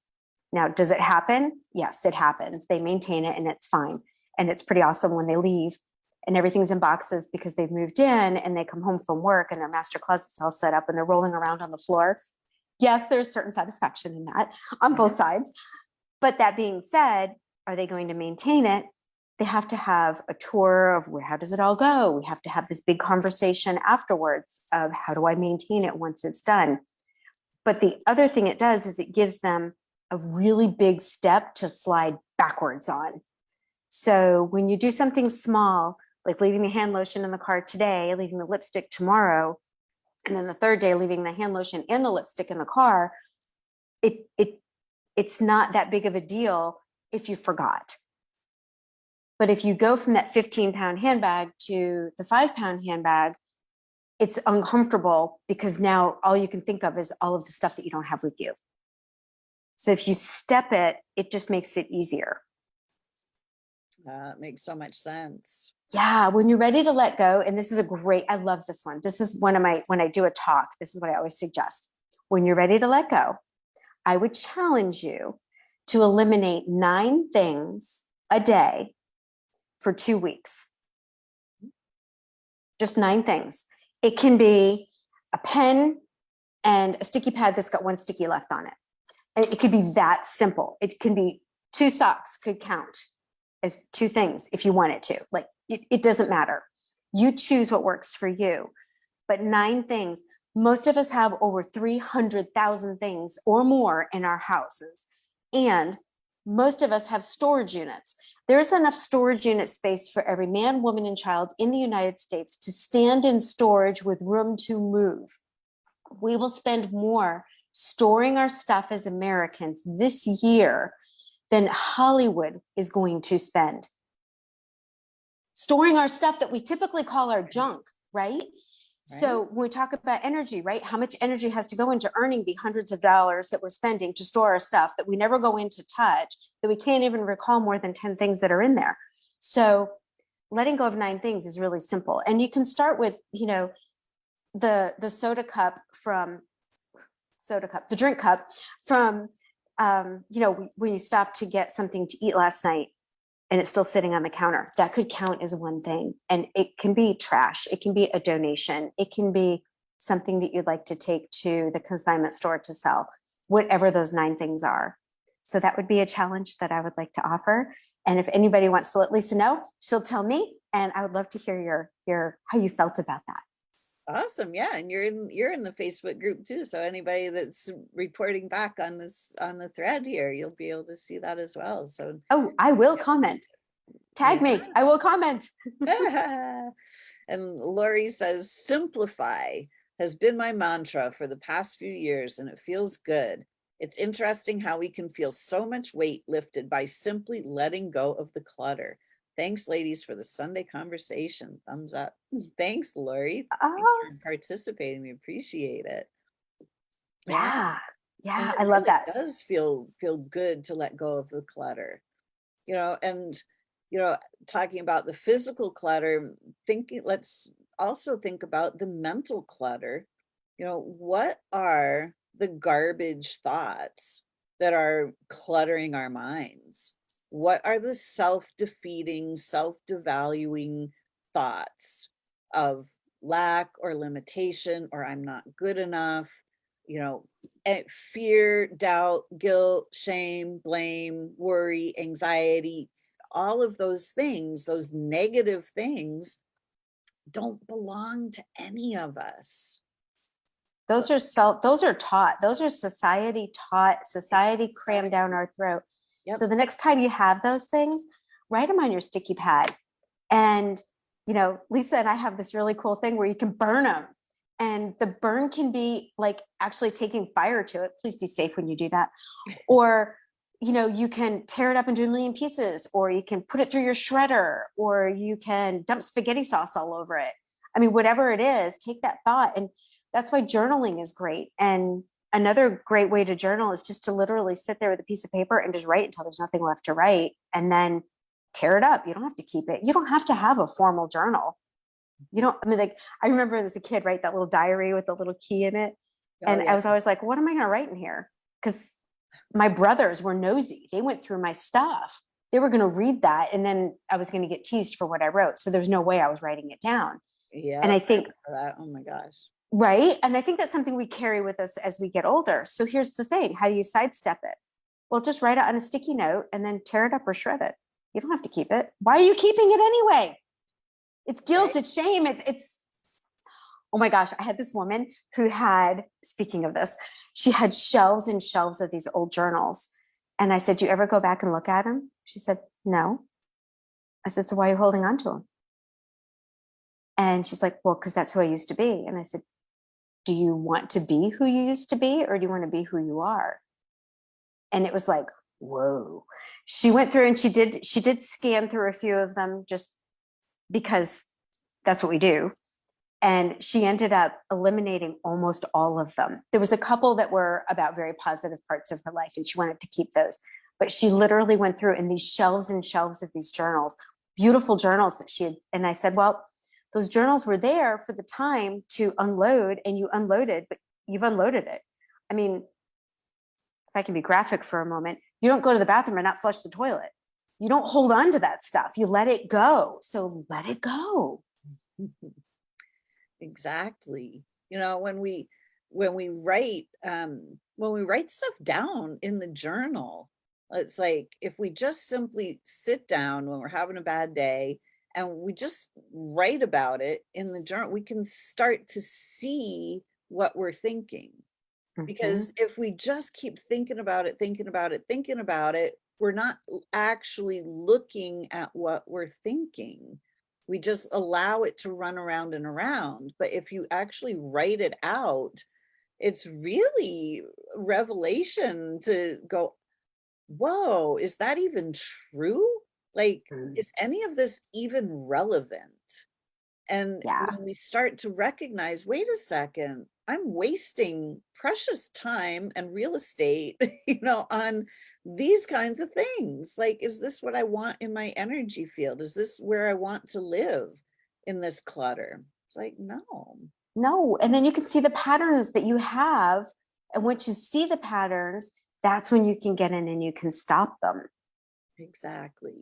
Speaker 2: Now, does it happen? Yes, it happens. They maintain it and it's fine. And it's pretty awesome when they leave and everything's in boxes because they've moved in and they come home from work and their master closet's all set up and they're rolling around on the floor. Yes, there's certain satisfaction in that on both sides. But that being said, are they going to maintain it? They have to have a tour of how does it all go? We have to have this big conversation afterwards of how do I maintain it once it's done? But the other thing it does is it gives them a really big step to slide backwards on. So when you do something small, like leaving the hand lotion in the car today, leaving the lipstick tomorrow, and then the third day leaving the hand lotion and the lipstick in the car, it's not that big of a deal if you forgot. But if you go from that 15-pound handbag to the 5-pound handbag, it's uncomfortable because now all you can think of is all of the stuff that you don't have with you. So if you step it, it just makes it easier.
Speaker 1: It makes so much sense.
Speaker 2: Yeah, when you're ready to let go, and this is I love this one. This is when I do a talk, this is what I always suggest. When you're ready to let go, I would challenge you to eliminate 9 things a day for 2 weeks. Just 9 things. It can be a pen and a sticky pad that's got 1 sticky left on it. And it could be that simple. It can be 2 socks could count as 2 things if you wanted to. Like it doesn't matter. You choose what works for you. But 9 things. Most of us have over 300,000 things or more in our houses. And most of us have storage units. There's enough storage unit space for every man, woman, and child in the United States to stand in storage with room to move. We will spend more storing our stuff as Americans this year than Hollywood is going to spend. Storing our stuff that we typically call our junk, right? So when we talk about energy, right? How much energy has to go into earning the hundreds of dollars that we're spending to store our stuff that we never go in to touch, that we can't even recall more than 10 things that are in there. So letting go of 9 things is really simple. And you can start with, the drink cup from, when you stop to get something to eat last night and it's still sitting on the counter, that could count as 1 thing. And it can be trash. It can be a donation. It can be something that you'd like to take to the consignment store to sell, whatever those 9 things are. So that would be a challenge that I would like to offer. And if anybody wants to let Lisa know, she'll tell me. And I would love to hear your how you felt about that.
Speaker 1: Awesome. Yeah. And you're in the Facebook group too. So anybody that's reporting back on the thread here, you'll be able to see that as well. So
Speaker 2: Oh, I will comment. Tag me. I will comment.
Speaker 1: And Lori says, simplify has been my mantra for the past few years, and it feels good. It's interesting how we can feel so much weight lifted by simply letting go of the clutter. Thanks, ladies, for the Sunday conversation. Thumbs up. Thanks, Lori. Thanks
Speaker 2: Oh,
Speaker 1: for participating. We appreciate it.
Speaker 2: yeah.
Speaker 1: And
Speaker 2: Yeah,
Speaker 1: it
Speaker 2: I love
Speaker 1: really
Speaker 2: that.
Speaker 1: does feel good to let go of the clutter, and talking about the physical clutter, let's also think about the mental clutter. What are the garbage thoughts that are cluttering our minds? What are the self-defeating, self-devaluing thoughts of lack or limitation, or I'm not good enough, fear, doubt, guilt, shame, blame, worry, anxiety, all of those things, those negative things, don't belong to any of us.
Speaker 2: Those are taught. Those are society taught, society crammed down our throat.
Speaker 1: Yep.
Speaker 2: So the next time you have those things, write them on your sticky pad. And, Lisa and I have this really cool thing where you can burn them. And the burn can be like actually taking fire to it. Please be safe when you do that. Or, you can tear it up into a million pieces, or you can put it through your shredder, or you can dump spaghetti sauce all over it. I mean, whatever it is, take that thought. And that's why journaling is great. And another great way to journal is just to literally sit there with a piece of paper and just write until there's nothing left to write, and then tear it up. You don't have to keep it. You don't have to have a formal journal. I remember as a kid, write that little diary with a little key in it. And I was always like, what am I going to write in here? Because my brothers were nosy. They went through my stuff. They were going to read that. And then I was going to get teased for what I wrote. So there's no way I was writing it down.
Speaker 1: Yeah.
Speaker 2: And I think
Speaker 1: that, oh my gosh.
Speaker 2: Right. And I think that's something we carry with us as we get older. So here's the thing. How do you sidestep it? Well, just write it on a sticky note and then tear it up or shred it. You don't have to keep it. Why are you keeping it anyway? It's guilt, right? It's shame. It's, oh my gosh. I had this woman who had, speaking of this, she had shelves and shelves of these old journals. And I said, do you ever go back and look at them? She said, no. I said, so why are you holding on to them? And she's like, well, because that's who I used to be. And I said, do you want to be who you used to be, or do you want to be who you are? And it was like, whoa. She went through and she did scan through a few of them just because that's what we do. And she ended up eliminating almost all of them. There was a couple that were about very positive parts of her life, and she wanted to keep those. But she literally went through in these shelves and shelves of these journals, beautiful journals that she had. And I said, well, those journals were there for the time to unload, and you unloaded, but you've unloaded it. I mean, if I can be graphic for a moment, you don't go to the bathroom and not flush the toilet. You don't hold on to that stuff. You let it go. So let it go.
Speaker 1: Exactly. When we write stuff down in the journal, it's like if we just simply sit down when we're having a bad day and we just write about it in the journal, we can start to see what we're thinking. Because if we just keep thinking about it, we're not actually looking at what we're thinking. We just allow it to run around and around. But if you actually write it out, it's really revelation to go, whoa, is that even true? Like, is any of this even relevant? And when we start to recognize, wait a second, I'm wasting precious time and real estate, on these kinds of things. Like, is this what I want in my energy field? Is this where I want to live in this clutter? It's like, no.
Speaker 2: And then you can see the patterns that you have. And once you see the patterns, that's when you can get in and you can stop them.
Speaker 1: Exactly.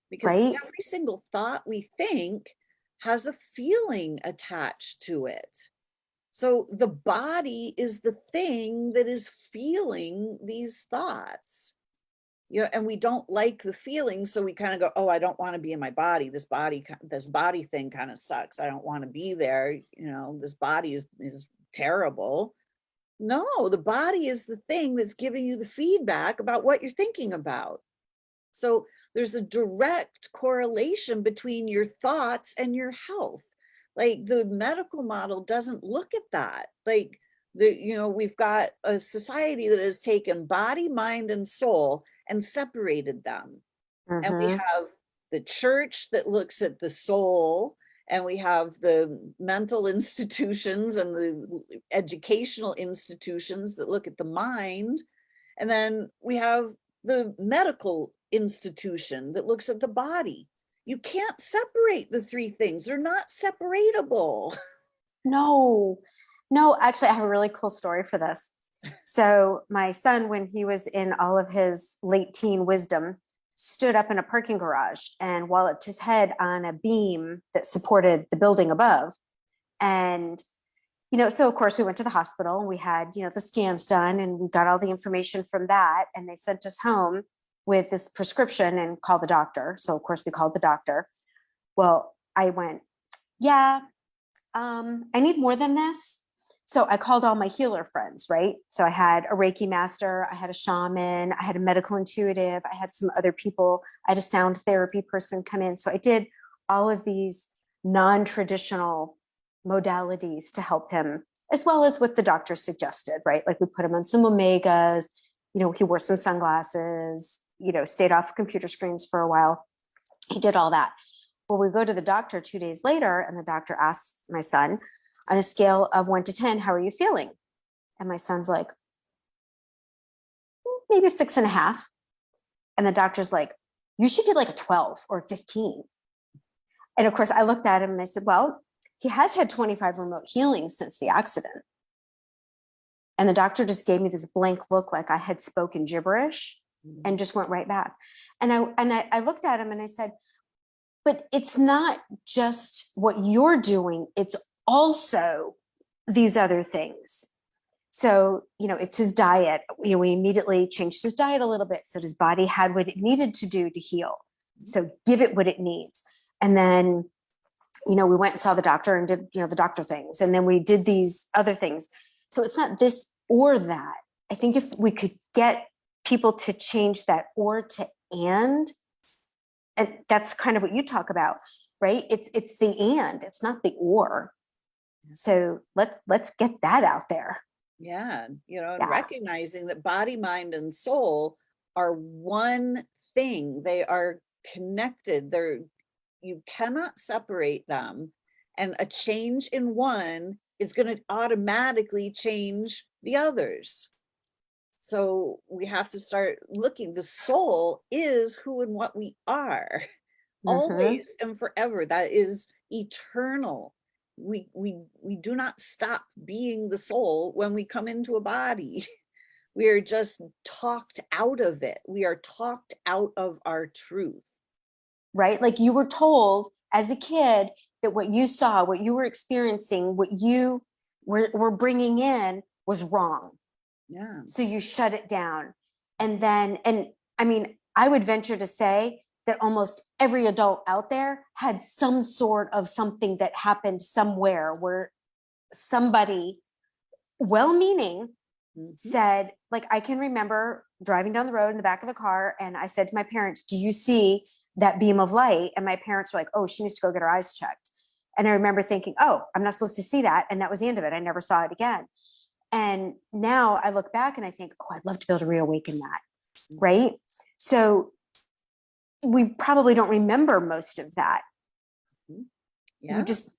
Speaker 1: Because every single thought we think has a feeling attached to it. So the body is the thing that is feeling these thoughts. you know, and we don't like the feeling. So we kind of go, oh, I don't want to be in my body. This body thing kind of sucks. I don't want to be there. You know, this body is terrible. No, the body is the thing that's giving you the feedback about what you're thinking about. So there's a direct correlation between your thoughts and your health. Like the medical model doesn't look at that. Like you know, we've got a society that has taken body, mind, and soul and separated them. And we have the church that looks at the soul, and we have the mental institutions and the educational institutions that look at the mind. And then we have the medical institution that looks at the body. You can't separate the three things. They're not separatable.
Speaker 2: No, no, actually, I have a really cool story for this. So my son, when he was in all of his late teen wisdom, stood up in a parking garage and walloped his head on a beam that supported the building above. And, you know, so of course we went to the hospital and we had, you know, the scans done and we got all the information from that. And they sent us home with this prescription and called the doctor. So of course we called the doctor. Well, I went, yeah, I need more than this. So I called all my healer friends, right? So I had a Reiki master, I had a shaman, I had a medical intuitive, I had some other people, I had a sound therapy person come in. So I did all of these non-traditional modalities to help him, as well as what the doctor suggested, right? Like we put him on some omegas, you know, he wore some sunglasses, you know, stayed off computer screens for a while. He did all that. Well, we go to the doctor 2 days later, and the doctor asks my son, on a scale of 1 to 10, how are you feeling? And my son's like, maybe 6.5. And the doctor's like, you should get like a 12 or 15. And of course, I looked at him and I said, well, he has had 25 remote healings since the accident. And the doctor just gave me this blank look like I had spoken gibberish and just went right back. And I looked at him and I said, but it's not just what you're doing, it's also these other things. So, you know, it's his diet. You know, we immediately changed his diet a little bit so his body had what it needed to do to heal. So give it what it needs. And then, you know, we went and saw the doctor and did, you know, the doctor things. And then we did these other things. So it's not this or that. I think if we could get people to change that or to and that's kind of what you talk about, right? It's the and, it's not the or. So let's get that out there.
Speaker 1: Yeah, you know, and recognizing that body, mind, and soul are one thing. They are connected. You cannot separate them. And a change in one is going to automatically change the others. So we have to start looking. The soul is who and what we are, always and forever. That is eternal. We do not stop being the soul when we come into a body. We are just talked out of it. We are talked out of our truth.
Speaker 2: Right? Like you were told as a kid that what you saw, what you were experiencing, what you were bringing in was wrong.
Speaker 1: Yeah.
Speaker 2: So you shut it down. And I mean, I would venture to say that almost every adult out there had some sort of something that happened somewhere where somebody well-meaning said, like, I can remember driving down the road in the back of the car and I said to my parents, do you see that beam of light? And my parents were like, oh, she needs to go get her eyes checked. And I remember thinking, oh, I'm not supposed to see that. And that was the end of it. I never saw it again. And now I look back and I think, oh, I'd love to be able to reawaken that. Right. So we probably don't remember most of that.
Speaker 1: Yeah.
Speaker 2: We just,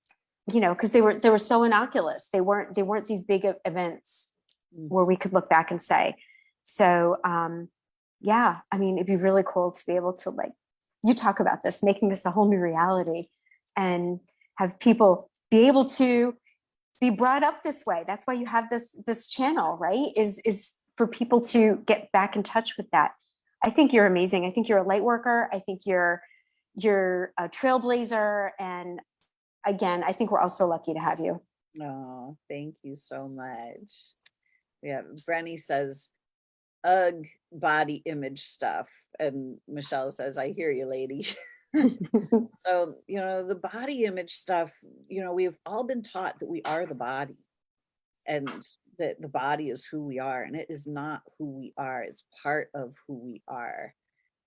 Speaker 2: you know, because they were so innocuous. They weren't these big events where we could look back and say. So yeah, I mean, it'd be really cool to be able to, like, you talk about this, making this a whole new reality and have people be able to be brought up this way. That's why you have this channel, right? Is for people to get back in touch with that. I think you're amazing. I think you're a light worker. I think you're a trailblazer. And again, I think we're all so lucky to have you.
Speaker 1: Oh, thank you so much. Yeah, Brenny says, ugh body image stuff. And Michelle says, I hear you, lady. So, the body image stuff, we've all been taught that we are the body, and that the body is who we are, and it is not who we are. It's part of who we are.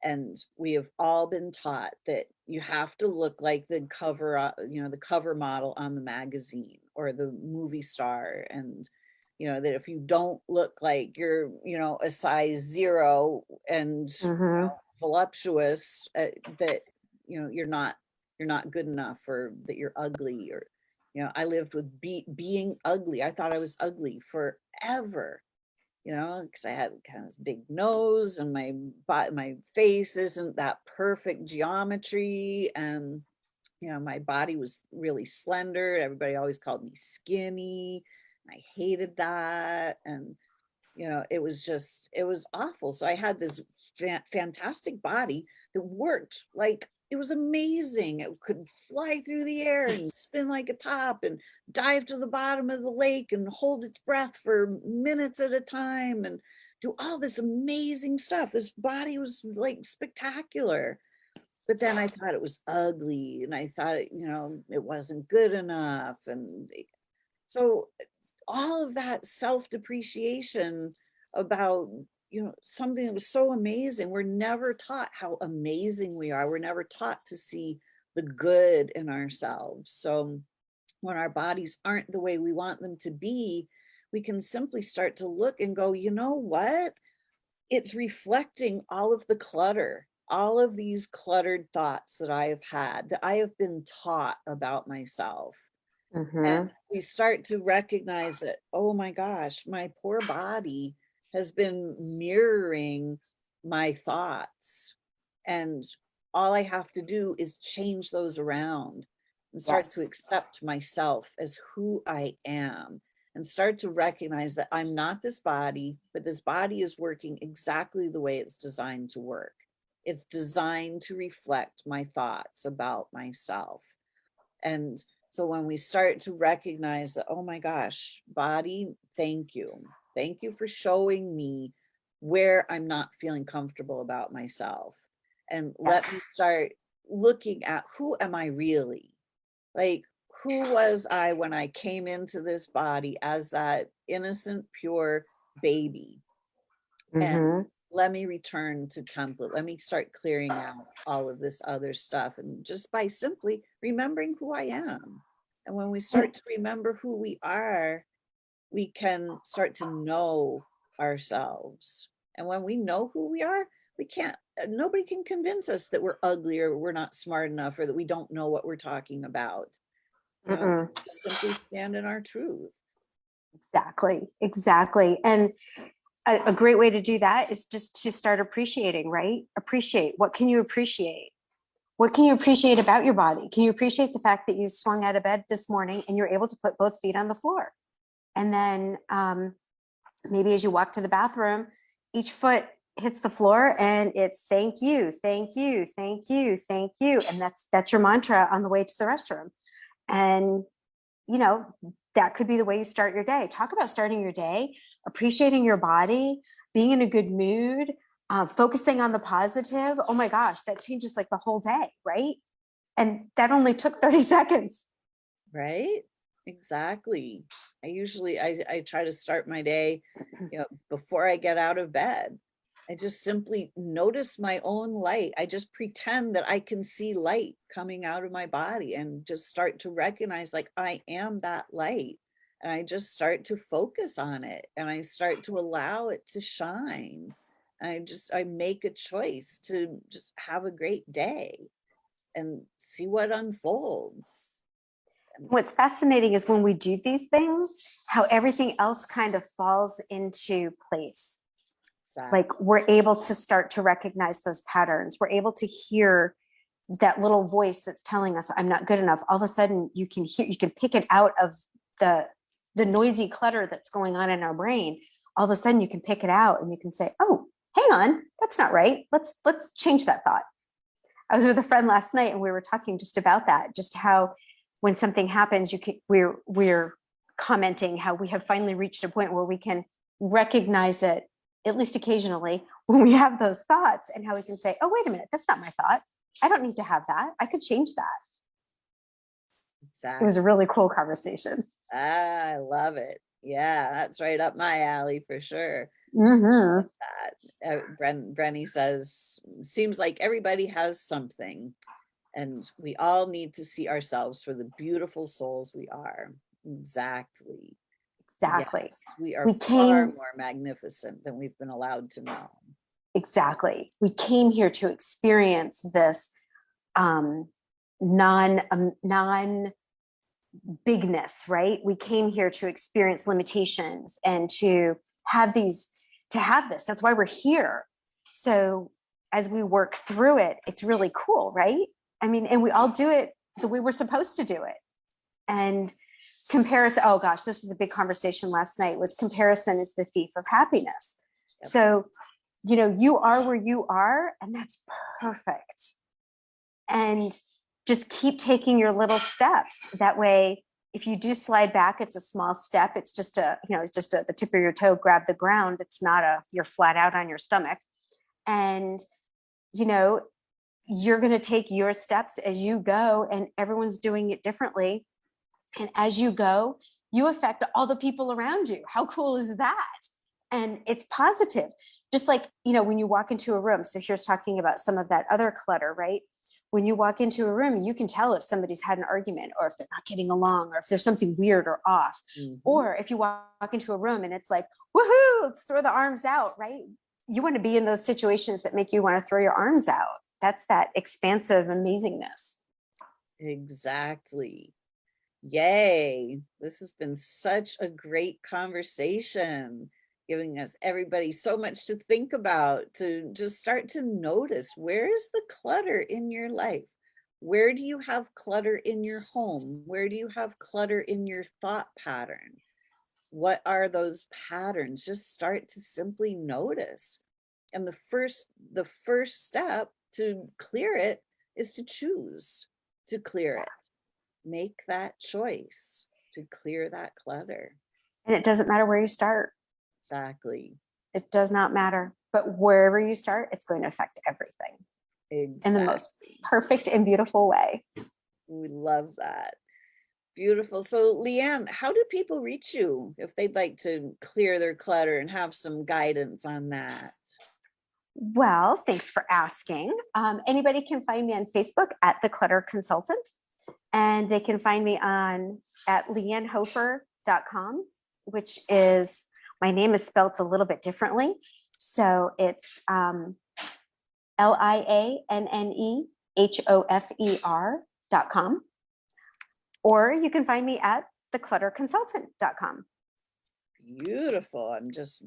Speaker 1: And we have all been taught that you have to look like the cover, the cover model on the magazine or the movie star. And, that if you don't look like you're, a size 0 and voluptuous, that, you're not good enough, or that you're ugly, or, I lived with being ugly. I thought I was ugly forever. Because I had kind of big nose, and my face isn't that perfect geometry, and my body was really slender. Everybody always called me skinny. I hated that, and it was awful. So I had this fantastic body that worked like it was amazing. It could fly through the air and spin like a top and dive to the bottom of the lake and hold its breath for minutes at a time and do all this amazing stuff. This body was like spectacular. But then I thought it was ugly, and I thought, it wasn't good enough. And so all of that self-depreciation about, something that was so amazing. We're never taught how amazing we are. We're never taught to see the good in ourselves. So when our bodies aren't the way we want them to be, we can simply start to look and go, you know what? It's reflecting all of the clutter, all of these cluttered thoughts that I have had, that I have been taught about myself. And we start to recognize that, oh my gosh, my poor body has been mirroring my thoughts. And all I have to do is change those around and start to accept myself as who I am, and start to recognize that I'm not this body, but this body is working exactly the way it's designed to work. It's designed to reflect my thoughts about myself. And so when we start to recognize that, oh my gosh, body, thank you. Thank you for showing me where I'm not feeling comfortable about myself. And let me start looking at, who am I really? Like, who was I when I came into this body as that innocent, pure baby? And let me return to template. Let me start clearing out all of this other stuff. And just by simply remembering who I am. And when we start to remember who we are, we can start to know ourselves. And when we know who we are, nobody can convince us that we're ugly, or we're not smart enough, or that we don't know what we're talking about. Just simply stand in our truth.
Speaker 2: Exactly. And a great way to do that is just to start appreciating, right? Appreciate. What can you appreciate? What can you appreciate about your body? Can you appreciate the fact that you swung out of bed this morning and you're able to put both feet on the floor? And then maybe as you walk to the bathroom, each foot hits the floor and it's thank you, thank you, thank you, thank you. And that's your mantra on the way to the restroom. And, that could be the way you start your day. Talk about starting your day, appreciating your body, being in a good mood, focusing on the positive. Oh my gosh, that changes like the whole day, right? And that only took 30 seconds.
Speaker 1: Right? Exactly. I try to start my day, before I get out of bed. I just simply notice my own light. I just pretend that I can see light coming out of my body, and just start to recognize, like, I am that light. And I just start to focus on it, and I start to allow it to shine. I make a choice to just have a great day and see what unfolds.
Speaker 2: What's fascinating is when we do these things, how everything else kind of falls into place.
Speaker 1: Exactly.
Speaker 2: Like, we're able to start to recognize those patterns. We're able to hear that little voice that's telling us I'm not good enough. All of a sudden you can pick it out of the noisy clutter that's going on in our brain. All of a sudden you can pick it out and you can say, oh, hang on, that's not right. Let's change that thought. I was with a friend last night and we were talking just about that, just how when something happens, we're commenting how we have finally reached a point where we can recognize it at least occasionally, when we have those thoughts, and how we can say, oh, wait a minute, that's not my thought. I don't need to have that. I could change that.
Speaker 1: Exactly.
Speaker 2: It was a really cool conversation.
Speaker 1: I love it. Yeah, that's right up my alley for sure.
Speaker 2: Mm-hmm.
Speaker 1: Brenny says, seems like everybody has something, and we all need to see ourselves for the beautiful souls we are. Exactly.
Speaker 2: Exactly.
Speaker 1: Yes, we are
Speaker 2: We
Speaker 1: far
Speaker 2: came,
Speaker 1: more magnificent than we've been allowed to know.
Speaker 2: exactly. We came here to experience this non bigness, right? We came here to experience limitations and to have this. That's why we're here. So as we work through it, it's really cool, right? I mean, and we all do it the way we're supposed to do it. And comparison, oh gosh, this was a big conversation last night, was comparison is the thief of happiness.
Speaker 1: Yep.
Speaker 2: So, you are where you are, and that's perfect. And just keep taking your little steps. That way, if you do slide back, it's a small step. It's just the tip of your toe, grab the ground. It's not you're flat out on your stomach. And, you're going to take your steps as you go, and everyone's doing it differently. And as you go, you affect all the people around you. How cool is that? And it's positive. Just like, when you walk into a room. So here's talking about some of that other clutter, right? When you walk into a room, you can tell if somebody's had an argument, or if they're not getting along, or if there's something weird or off.
Speaker 1: Mm-hmm.
Speaker 2: Or if you walk into a room and it's like, woohoo, let's throw the arms out, right? You want to be in those situations that make you want to throw your arms out. That's that expansive amazingness.
Speaker 1: Exactly. Yay. This has been such a great conversation, giving us everybody so much to think about, to just start to notice, where is the clutter in your life? Where do you have clutter in your home? Where do you have clutter in your thought pattern? What are those patterns? Just start to simply notice. And the first step to clear it is to choose to clear it. Make that choice to clear that clutter.
Speaker 2: And it doesn't matter where you start.
Speaker 1: Exactly.
Speaker 2: It does not matter. But wherever you start, it's going to affect everything.
Speaker 1: Exactly.
Speaker 2: In the most perfect and beautiful way.
Speaker 1: We love that. Beautiful. So Lianne, how do people reach you if they'd like to clear their clutter and have some guidance on that?
Speaker 2: Well, thanks for asking. Anybody can find me on Facebook at The Clutter Consultant, and they can find me at liannehofer.com, which is, my name is spelled a little bit differently. So it's liannehofer.com. Or you can find me at theclutterconsultant.com.
Speaker 1: Beautiful. I'm just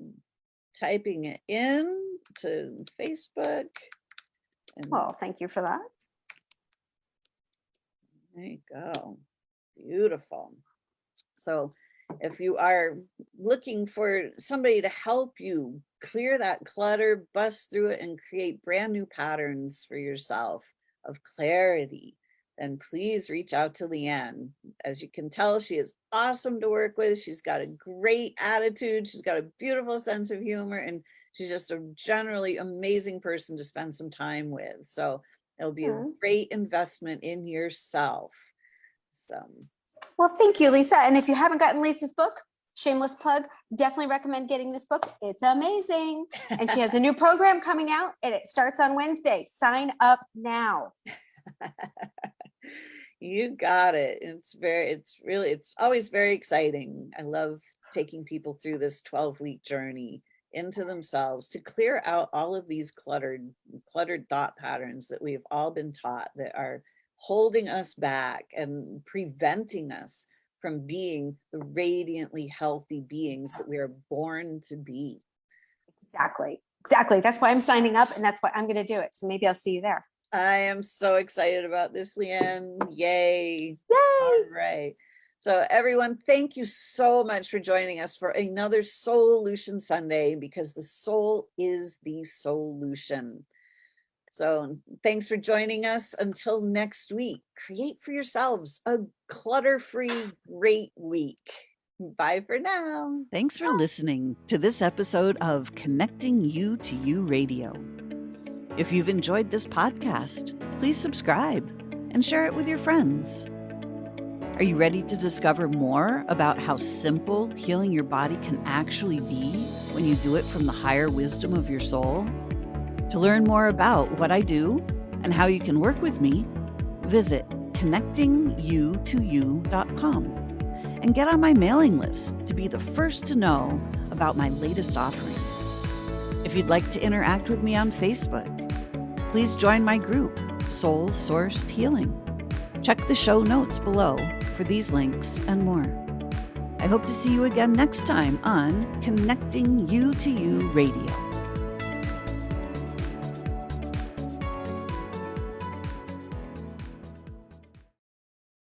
Speaker 1: typing it in to Facebook.
Speaker 2: Well, thank you for that.
Speaker 1: There you go. Beautiful. So if you are looking for somebody to help you clear that clutter, bust through it, and create brand new patterns for yourself of clarity, then please reach out to Lianne. As you can tell, she is awesome to work with. She's got a great attitude. She's got a beautiful sense of humor, and she's just a generally amazing person to spend some time with. So it'll be a great investment in yourself. So,
Speaker 2: well, thank you, Lisa. And if you haven't gotten Lisa's book, shameless plug, definitely recommend getting this book. It's amazing. And she has a new program coming out, and it starts on Wednesday. Sign up now.
Speaker 1: You got it. It's always very exciting. I love taking people through this 12-week journey into themselves to clear out all of these cluttered thought patterns that we've all been taught that are holding us back and preventing us from being the radiantly healthy beings that we are born to be.
Speaker 2: Exactly. That's why I'm signing up, and that's why I'm going to do it. So maybe I'll see you there.
Speaker 1: I am so excited about this, Lianne. Yay.
Speaker 2: All
Speaker 1: right. So everyone, thank you so much for joining us for another Solution Sunday, because the soul is the solution. So thanks for joining us. Until next week, create for yourselves a clutter-free, great week. Bye for now.
Speaker 3: Thanks for listening to this episode of Connecting You to You Radio. If you've enjoyed this podcast, please subscribe and share it with your friends. Are you ready to discover more about how simple healing your body can actually be when you do it from the higher wisdom of your soul? To learn more about what I do and how you can work with me, visit connectingyoutoyou.com and get on my mailing list to be the first to know about my latest offerings. If you'd like to interact with me on Facebook, please join my group, Soul Sourced Healing. Check the show notes below for these links and more. I hope to see you again next time on Connecting You to You Radio.